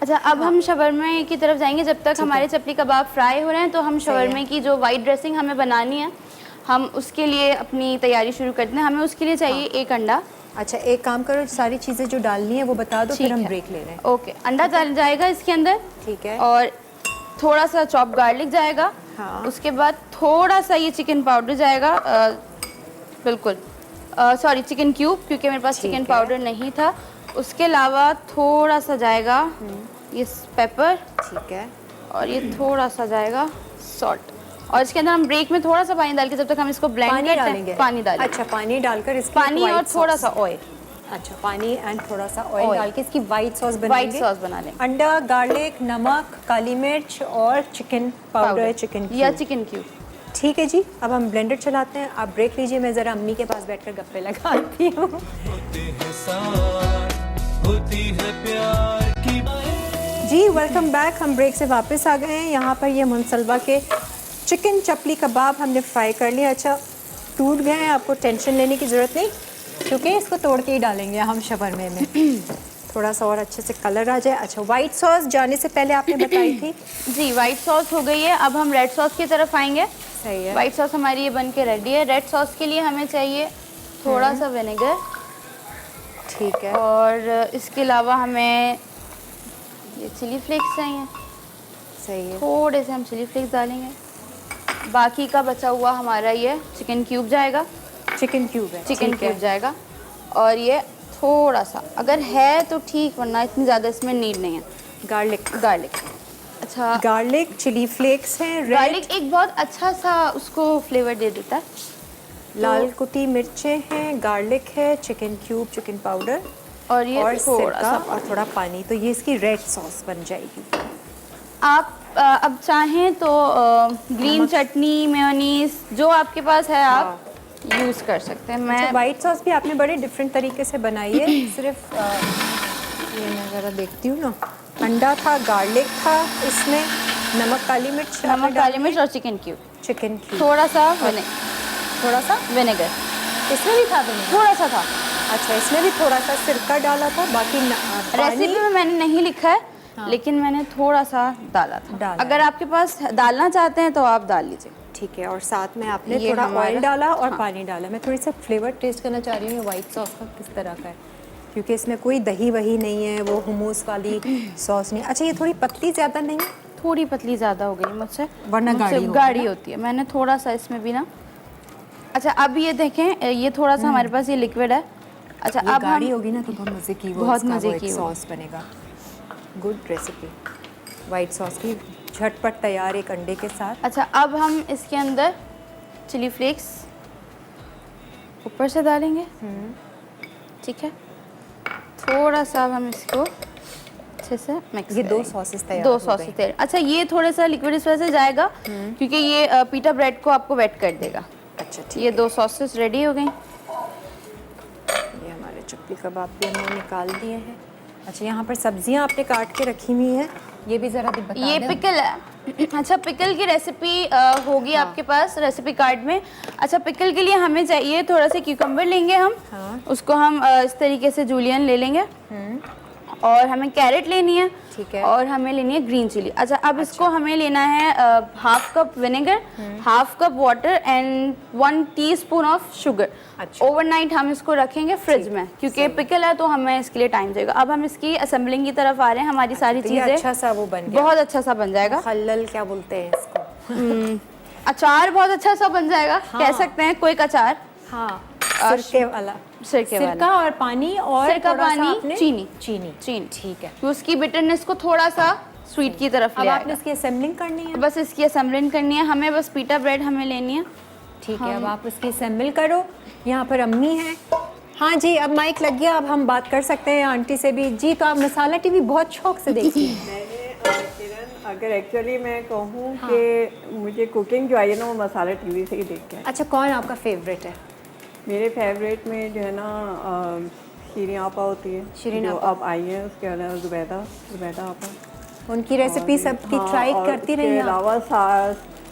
अच्छा अब हम शवरमे की तरफ जाएंगे। जब तक हमारे चपली कबाब फ्राई हो रहे हैं तो हम शवरमे की जो वाइट ड्रेसिंग हमें बनानी है हम उसके लिए अपनी तैयारी शुरू करते हैं। हमें उसके लिए चाहिए एक अंडा। अच्छा एक काम करो, सारी चीज़ें जो डालनी है वो बता दो, फिर हम ब्रेक ले रहे हैं। ओके अंडा डाल जाएगा इसके अंदर। ठीक है। और थोड़ा सा चॉप गार्लिक जाएगा। हाँ। उसके बाद थोड़ा सा ये चिकन पाउडर जाएगा, बिल्कुल सॉरी चिकन क्यूब, क्योंकि मेरे पास ठीक चिकन है। पाउडर नहीं था। उसके अलावा थोड़ा सा जाएगा ये पेपर, ठीक है। और ये थोड़ा सा जाएगा सॉल्ट। और इसके अंदर हम ब्रेक में थोड़ा सा पानी डाल के जब तक हम इसको ब्लेंड पानी करते डालेंगे? हैं, पानी डालेंगे। अच्छा, पानी डालकर इसकी पानी white और थोड़ा sauce। सा ऑयल, अच्छा, पानी एंड थोड़ा सा ऑयल Oil। डाल के इसकी वाइट सॉस बनाएंगे। वाइट सॉस बना लेंगे। अंडा, गार्लिक, नमक, काली मिर्च और चिकन पाउडर, चिकन या क्यूब। Chicken cube. ठीक है जी, अब हम ब्लेंडर चलाते हैं। आप ब्रेक लीजिए, मैं ज़रा अम्मी के पास बैठकर गप्पे लगाती हूँ। होते हैं साथ, होती है प्यार की जी वेलकम बैक। हम ब्रेक से वापस आ गए हैं। यहाँ पर ये मुनसलवा के चिकन चपली कबाब हमने फ्राई कर लिया। अच्छा, टूट गए हैं, आपको टेंशन लेने की ज़रूरत नहीं, क्योंकि इसको तोड़ के ही डालेंगे हम शवरमे में। थोड़ा सा और अच्छे से कलर आ जाए। अच्छा, वाइट सॉस जाने से पहले आपने बताई थी। जी, वाइट सॉस हो गई है। अब हम रेड सॉस की तरफ आएंगे। सही है। वाइट सॉस हमारी ये बन के रेडी है। रेड सॉस के लिए हमें चाहिए थोड़ा सा विनेगर, ठीक है। और इसके अलावा हमें ये चिली फ्लेक्स चाहिए। सही है। थोड़े से हम चिली फ्लेक्स डालेंगे। बाकी का बचा हुआ हमारा ये चिकन क्यूब जाएगा। चिकन क्यूब है। चिकन ठीक है। क्यूब जाएगा, और ये थोड़ा सा अगर है तो ठीक, वरना इतनी ज़्यादा इसमें नीड नहीं है। गार्लिक। गार्लिक, अच्छा गार्लिक, चिली फ्लेक्स हैं, रेड, गार्लिक एक बहुत अच्छा सा उसको फ्लेवर दे देता है। लाल कुटी मिर्चें हैं, गार्लिक है, चिकन क्यूब, चिकन पाउडर और ये और थोड़ा सिरका सा और थोड़ा पानी। तो ये इसकी रेड सॉस बन जाएगी। आप अब चाहें तो ग्रीन चटनी, मेयोनीज जो आपके पास है आप यूज़ कर सकते हैं। मैं वाइट सॉस भी आपने बड़े डिफरेंट तरीके से बनाई है। सिर्फ ये मैं ज़रा देखती हूँ ना, अंडा था, गार्लिक था इसमें, नमक, काली मिर्च, नमक, काली मिर्च और चिकन क्यूब, चिकन क्यूब, थोड़ा सा थोड़ा सा विनेगर, इसमें भी था विनेगर? थोड़ा सा था। अच्छा, इसमें भी थोड़ा सा सिरका डाला था, बाकी रेसिपी में मैंने नहीं लिखा है, लेकिन मैंने थोड़ा सा डाला था। अगर आपके पास डालना चाहते हैं तो आप डाल लीजिए। ठीक है। और साथ में आपने ये थोड़ा हमारा- ऑयल डाला और पानी डाला। मैं थोड़ी सा फ्लेवर टेस्ट करना चाह रही हूँ वाइट सॉस का किस तरह का है, क्योंकि इसमें कोई दही वही नहीं है, वो हुमूस वाली सॉस नहीं। अच्छा, ये थोड़ी पतली ज़्यादा नहीं है? थोड़ी पतली ज़्यादा हो गई मुझसे, वरना गाढ़ी होगी गाढ़ी ना? होती है। मैंने थोड़ा सा इसमें भी ना, अच्छा अब ये देखें, ये थोड़ा सा हमारे पास ये लिक्विड है। अच्छा, ये अब गाढ़ी हम होगी ना तो बहुत मज़े की, वो बहुत इसका मज़े वो एक की होगी। सॉस बनेगा। गुड रेसिपी वाइट सॉस की, झटपट तैयार एक अंडे के साथ। अच्छा, अब हम इसके अंदर चिली फ्लेक्स ऊपर से डालेंगे। ठीक है, थोड़ा सा अब हम इसको अच्छे से मिक्स ये 2 सॉसेस तैयार 2 हो सॉसेस गई। तैयार। अच्छा, ये थोड़े सा लिक्विड इस वजह से जाएगा क्योंकि ये पीटा ब्रेड को आपको वेट कर देगा। अच्छा, ठीक। ये 2 सॉसेस रेडी हो गई। ये हमारे चपली कबाब भी हमने निकाल दिए हैं। अच्छा, यहाँ पर सब्जियाँ आपने काट के रखी हुई हैं, ये भी ज़रा बता ये दें। पिकल है। अच्छा, पिकल की रेसिपी होगी आपके पास रेसिपी कार्ड में। अच्छा, पिकल के लिए हमें चाहिए थोड़ा सा क्यूकम्बर लेंगे हम। उसको हम इस तरीके से जूलियन ले लेंगे, और हमें कैरेट लेनी है। ठीक है। और हमें लेनी है ग्रीन चिली। अच्छा, अब इसको हमें लेना है half cup vinegar, half cup water and 1 teaspoon of sugar. अच्छा। ओवरनाइट हम इसको रखेंगे फ्रिज में, क्योंकि पिकल है तो हमें इसके लिए टाइम जाएगा। अब हम इसकी असेंबलिंग की तरफ आ रहे हैं। हमारी सारी तो ये चीज़ें अच्छा सा वो बन गया, बहुत अच्छा सा बन जाएगा। खल्लल क्या बोलते हैं इसको? अचार बहुत अच्छा सा बन जाएगा, कह सकते हैं कोई अचार। हाँ, सिरके वाला, सिरके वाला। सिरका और पानी और सिरका, थोड़ा सा पानी, आपने चीनी। चीनी, ठीक है। तो उसकी बिटरनेस को थोड़ा सा स्वीट की तरफ अब ले आपने आएगा। इसकी असेंबलिंग करनी है? बस इसकी असेंबलिंग करनी है हमें, बस पीटा ब्रेड हमें लेनी है। ठीक है, अब आप इसकी असेंबल करो। यहाँ पर अम्मी हैं। हाँ जी, अब माइक लग गया, अब हम बात कर सकते हैं आंटी से भी। जी, तो आप मसाला टीवी बहुत शौक से देखती हैं। मैंने किरण, अगर एक्चुअली मैं कहूँ कि मुझे कुकिंग जो आई है ना वो मसाला टीवी से ही देख के आई। अच्छा, कौन आपका फेवरेट है? मेरे फेवरेट में जो है ना शीरीन आपा होती है, शीरीन जो आपा। अब आई है। उसके अलावा जुबैदा आपा। उनकी रेसिपी सबकी ट्राई और करती रही उसके हैं आप? अलावा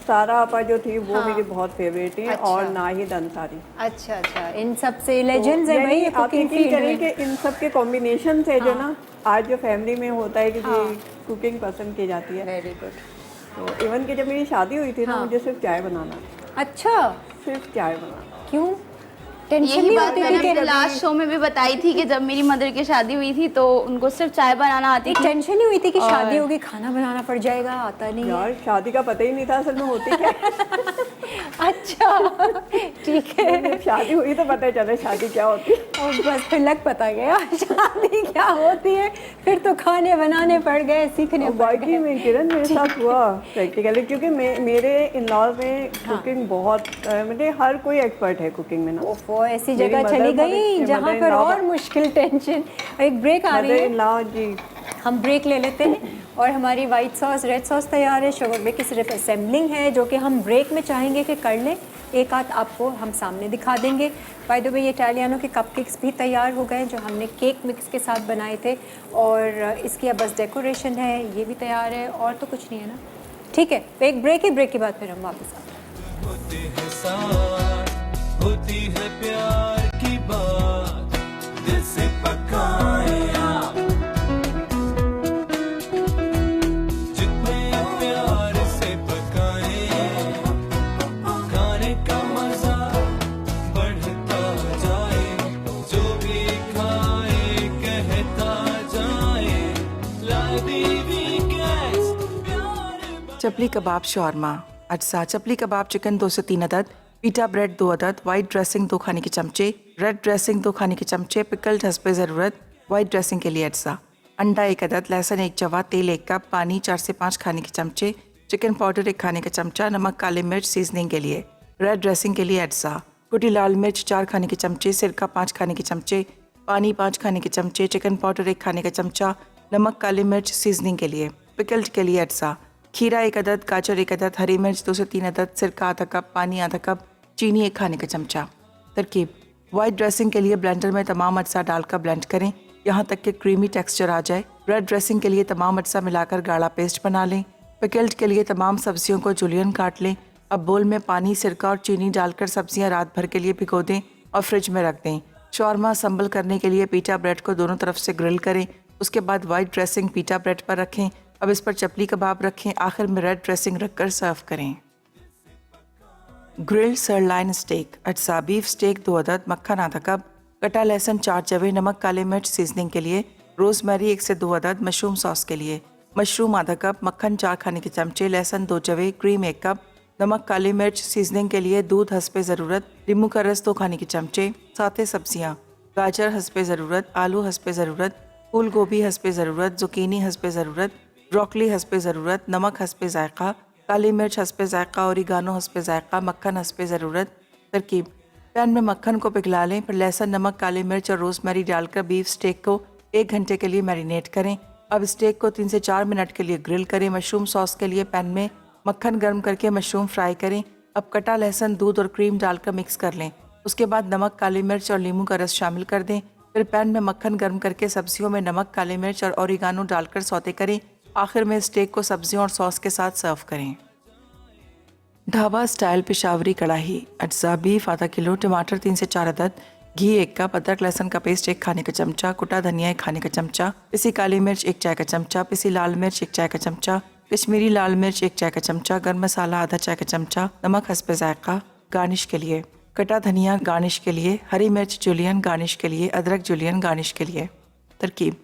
सारा आपा जो थी वो मेरी बहुत फेवरेट थी। अच्छा। और नाहिद अंसारी। अच्छा अच्छा, इन सब से लेजेंड्स हैं भाई आप कुकिंग यकीन फील्ड करें में। कि इन सब के कॉम्बिनेशन से जो ना आज जो फैमिली में होता है कि कुकिंग पसंद की जाती है। Very good. तो इवन कि जब मेरी शादी हुई थी ना, मुझे सिर्फ चाय बनाना था। अच्छा, सिर्फ चाय बनाना। क्यों? टेंशन यही नहीं बात होती मैंने थी अपने कि लास्ट शो में भी बताई थी कि जब मेरी मदर की शादी हुई थी तो उनको सिर्फ चाय बनाना आती एक थी। टेंशन नहीं हुई थी कि शादी होगी, खाना बनाना पड़ जाएगा, आता नहीं है। यार शादी का पता ही नहीं था असल में होती क्या है। अच्छा ठीक है, जब शादी हुई तो पता चला शादी क्या होती है। और बस फिर लग पता गया शादी क्या होती है, फिर तो खाने बनाने पड़ गए, सीखने और पड़ बाकी गए। में किरण मेरे साथ हुआ प्रैक्टिकली, क्योंकि मेरे इन लॉज में कुकिंग बहुत मतलब हर कोई एक्सपर्ट है कुकिंग में ना। ओफो, ऐसी मेरी जगह चली गई mother- जहाँ पर mother-in-law- और मुश्किल टेंशन। एक ब्रेक आ रही है, मदर-इन-लॉ जी। हम ब्रेक ले लेते हैं। और हमारी वाइट सॉस रेड सॉस तैयार है, शवरमे की सिर्फ असेंबलिंग है जो कि हम ब्रेक में चाहेंगे कि कर लें। एक आध आपको हम सामने दिखा देंगे। बाय द वे, ये इटालियानो के कपकेक्स भी तैयार हो गए जो हमने केक मिक्स के साथ बनाए थे, और इसकी अब बस डेकोरेशन है, ये भी तैयार है, और तो कुछ नहीं है ना। ठीक है, एक ब्रेक है, ब्रेक के बाद फिर हम वापस आते हैं। होते हैं साथ, होती है प्यार की बात, दिल से पकाए आप, जितने प्यार से पकाए, खाने का मजा बढ़ता जाए, जो भी खाए कहता जाए, लादी वीकेंड्स प्यार। चपली कबाब शॉर्मा अज्जा। चपली कबाब चिकन 2 से 3 अदद, पीटा ब्रेड 2 अदद, वाइट ड्रेसिंग 2 खाने के चमचे, रेड ड्रेसिंग 2 खाने के चमचे, पिकल्ड हस्बे ज़रूरत, वाइट ड्रेसिंग के लिए अज्जा, अंडा 1 अदद, लहसुन 1 जवा, तेल 1 कप, पानी 4 से 5 खाने के चमचे, चिकन पाउडर 1 खाने का चमचा, नमक, काली मिर्च सीजनिंग के लिए, रेड ड्रेसिंग के लिए अज्जा, कुटी लाल मिर्च 4 खाने के चमचे, सिरका 5 खाने के चमचे, पानी 5 खाने के चमचे, चिकन पाउडर 1 खाने का चमचा, नमक, काली मिर्च सीजनिंग के लिए, पिकल्ड के लिए अज्जा, खीरा 1 अदद, गाजर 1 अदद, हरी मिर्च 2 से 3 अदद, सिरका आधा कप, पानी आधा कप, चीनी 1 खाने का चमचा। तरकीब: वाइट ड्रेसिंग के लिए ब्लेंडर में तमाम अज्जा डालकर ब्लेंड करें यहाँ तक कि क्रीमी टेक्सचर आ जाए। रेड ड्रेसिंग के लिए तमाम अज्जा मिलाकर गाढ़ा पेस्ट बना लें। पिकल्ड के लिए तमाम सब्जियों को जूलियन काट लें। अब बोल में पानी, सिरका और चीनी डालकर सब्जियां रात भर के लिए भिगो दें और फ्रिज में रख दें। शॉर्मा असम्बल करने के लिए पीटा ब्रेड को दोनों तरफ से ग्रिल करें। उसके बाद वाइट ड्रेसिंग पीटा ब्रेड पर रखें। अब इस पर चपली कबाब रखें। आखिर में रेड ड्रेसिंग रखकर सर्व करें। ग्रिल्ड सरलाइन स्टेक अज्जा: बीफ स्टेक 2 अदद, मक्खन आधा कप, कटा लहसुन 4 जवे, नमक, काले मिर्च सीजनिंग के लिए, रोजमेरी 1 से 2 अदद, मशरूम सॉस के लिए, मशरूम आधा कप, मक्खन 4 खाने के चमचे, लहसुन 2 जवे, क्रीम 1 कप, नमक, काली मिर्च सीजनिंग के लिए, दूध हस्बे ज़रूरत, नींबू का रस 2 खाने के चमचे, साथे सब्जियां, गाजर हस्बे ज़रूरत, आलू हस्बे ज़रूरत, फूल गोभी हस्बे ज़रूरत, जुकीनी हस्बे ज़रूरत, ब्रोकली हस्बे ज़रूरत, नमक हस्बे जायका, काली मिर्च हस्बे जायका, ओरिगानो हस्बे जायका, मक्खन हस्बे ज़रूरत। तरकीब: पैन में मक्खन को पिघला लें, फिर लहसुन, नमक, काली मिर्च और रोजमेरी डालकर बीफ स्टेक को 1 घंटे के लिए मैरिनेट करें। अब स्टेक को 3 से 4 मिनट के लिए ग्रिल करें। मशरूम सॉस के लिए पैन में मक्खन गर्म करके मशरूम फ्राई करें। अब कटा लहसुन, दूध और क्रीम डालकर मिक्स कर लें। उसके बाद नमक, काली मिर्च और नींबू का रस शामिल कर दें। फिर पैन में मक्खन गर्म करके सब्जियों में नमक, काली मिर्च और ओरिगानो डालकर सौते करें। आखिर में स्टेक को सब्जियों और सॉस के साथ सर्व करें। ढाबा स्टाइल पेशावरी कढ़ाई अज्जा: बीफ आधा किलो, टमाटर 3 से 4 अदद, घी 1 कप, अदरक लहसुन का पेस्ट 1 खाने का चमचा, कुटा धनिया 1 खाने का चमचा, पिसी काली मिर्च 1 चाय का चमचा, पिसी लाल मिर्च 1 चाय का चमचा, कश्मीरी लाल मिर्च 1 चाय का चमचा, गर्म मसाला आधा चाय का चमचा, नमक हस्बे जायका। गार्निश के लिए कटा धनिया, गार्निश के लिए हरी मिर्च जूलियन, गार्निश के लिए अदरक जूलियन, गार्निश के लिए। तरकीब: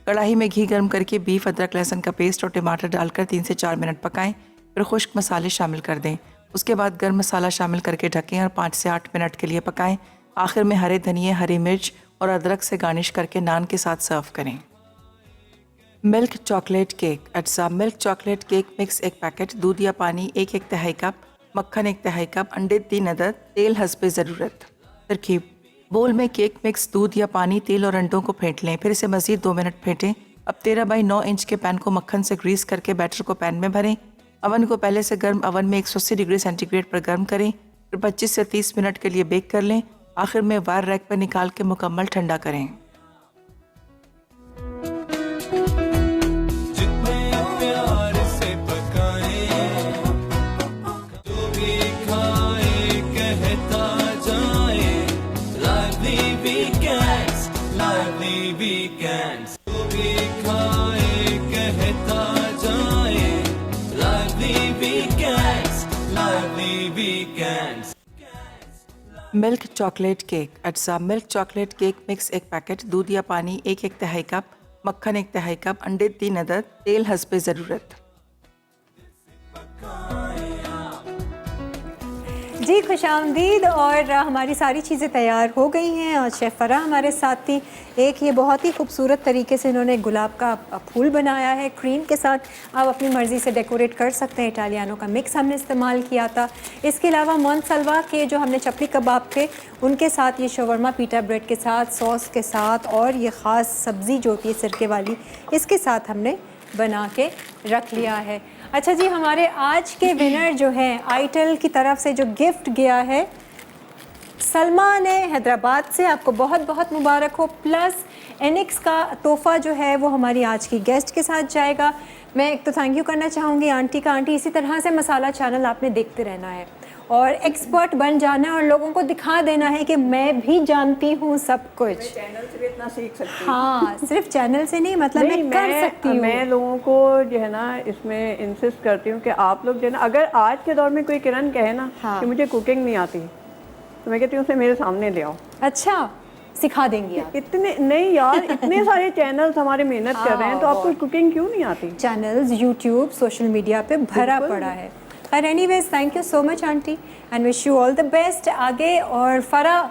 कढ़ाई में घी गर्म करके बीफ, अदरक लहसुन का पेस्ट और टमाटर डालकर 3 से 4 मिनट पकाएं। फिर खुश्क मसाले शामिल कर दें। उसके बाद गर्म मसाला शामिल करके ढकें और 5 से 8 मिनट के लिए पकाएं। आखिर में हरे धनिए, हरी मिर्च और अदरक से गार्निश करके नान के साथ सर्व करें। मिल्क चॉकलेट केक अज्जा: milk chocolate cake mix 1 packet, दूध या पानी 1 तिहाई कप, मक्खन 1 तिहाई कप, अंडे 3 अदद, तेल हस्बे ज़रूरत। तरकीब: बोल में केक मिक्स, दूध या पानी, तेल और अंडों को फेंट लें। फिर इसे मज़ीद 2 मिनट फेंटें। अब 13 बाई 9 इंच के पैन को मक्खन से ग्रीस करके बैटर को पैन में भरें। अवन को पहले से गर्म अवन में 180 डिग्री सेंटीग्रेड पर गर्म करें। फिर 25 से 30 मिनट के लिए बेक कर लें। आखिर में वायर रैक पर निकाल के मुकम्मल ठंडा करें। जितने प्यार से पकाए, जो भी खाए कहता जाए, lively weekends, lively weekends, जो भी खाए कहता जाए, lively weekends, lively weekends, milk chocolate cake अज्जा milk chocolate cake mix 1 packet, दूध या पानी 1 तिहाई कप, मक्खन 1 तिहाई कप, अंडे 3 अदद, तेल हस्बे ज़रूरत। जी खुशामदीद। और हमारी सारी चीज़ें तैयार हो गई हैं और शेफ़ फरा हमारे साथ थी। एक ये बहुत ही खूबसूरत तरीके से इन्होंने गुलाब का फूल बनाया है क्रीम के साथ। आप अपनी मर्ज़ी से डेकोरेट कर सकते हैं। इटालियानों का मिक्स हमने इस्तेमाल किया था। इसके अलावा मोनसलवा के जो हमने चपली कबाब थे उनके साथ ये शवरमा पीटा ब्रेड के साथ सॉस के साथ और ये ख़ास सब्ज़ी जो होती है सिरके वाली इसके साथ हमने बना के रख लिया है। अच्छा जी, हमारे आज के विनर जो हैं आईटेल की तरफ से जो गिफ्ट गया है सलमा ने हैदराबाद से, आपको बहुत बहुत मुबारक हो। प्लस एनिक्स का तोहफ़ा जो है वो हमारी आज की गेस्ट के साथ जाएगा। मैं एक तो थैंक यू करना चाहूँगी आंटी का। आंटी, इसी तरह से मसाला चैनल आपने देखते रहना है और एक्सपर्ट बन जाना है और लोगों को दिखा देना है कि मैं भी जानती हूँ सब कुछ। चैनल से भी इतना सीख सकती हूँ। हाँ, सिर्फ चैनल से नहीं, मतलब मैं कर सकती हूँ। मैं लोगों को जो है ना इसमें इंसिस्ट करती हूँ कि आप लोग जो है ना, अगर आज के दौर में कोई किरण कहे ना कि मुझे कुकिंग नहीं आती, तो मैं कहती हूँ उसे मेरे सामने ले आओ। अच्छा, सिखा देंगी आप? इतने नहीं यार, इतने सारे चैनल्स हमारे मेहनत कर रहे हैं, तो आपको कुकिंग क्यों नहीं आती? चैनल्स यूट्यूब सोशल मीडिया पे भरा पड़ा है। और anyways thank you so much aunty and wish you all the best आगे। और फरा,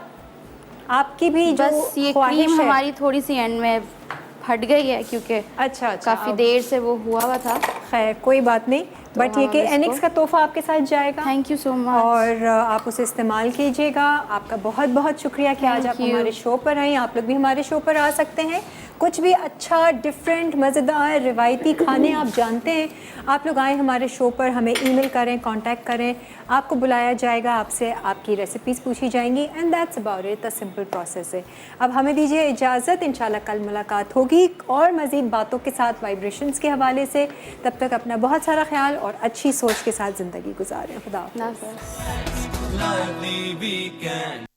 आपकी भी जो बस ये ख्वाहिश क्रीम है, हमारी थोड़ी सी एंड में फट गई है क्योंकि अच्छा काफ़ी देर से वो हुआ था। खैर कोई बात नहीं, बट ये हम कि इसको- एनिक्स का तोहफ़ा आपके साथ जाएगा। Thank you so much. और आप उसे इस्तेमाल कीजिएगा। आपका बहुत बहुत शुक्रिया कि आज आप Thank you. हमारे शो पर आई। आप लोग भी हमारे शो पर आ सकते हैं। कुछ भी अच्छा डिफरेंट मज़ेदार रिवायती खाने आप जानते हैं, आप लोग आएँ हमारे शो पर, हमें ईमेल करें, कांटेक्ट करें, आपको बुलाया जाएगा, आपसे आपकी रेसिपीज़ पूछी जाएंगी and that's about it. The simple process है। अब हमें दीजिए इजाज़त, इंशाल्लाह कल मुलाकात होगी और मज़ीद बातों के साथ, वाइब्रेशंस के हवाले से। तब तक अपना बहुत सारा ख्याल और अच्छी सोच के साथ ज़िंदगी गुजारें। खुदा हाफ़िज़। ना lively weekend.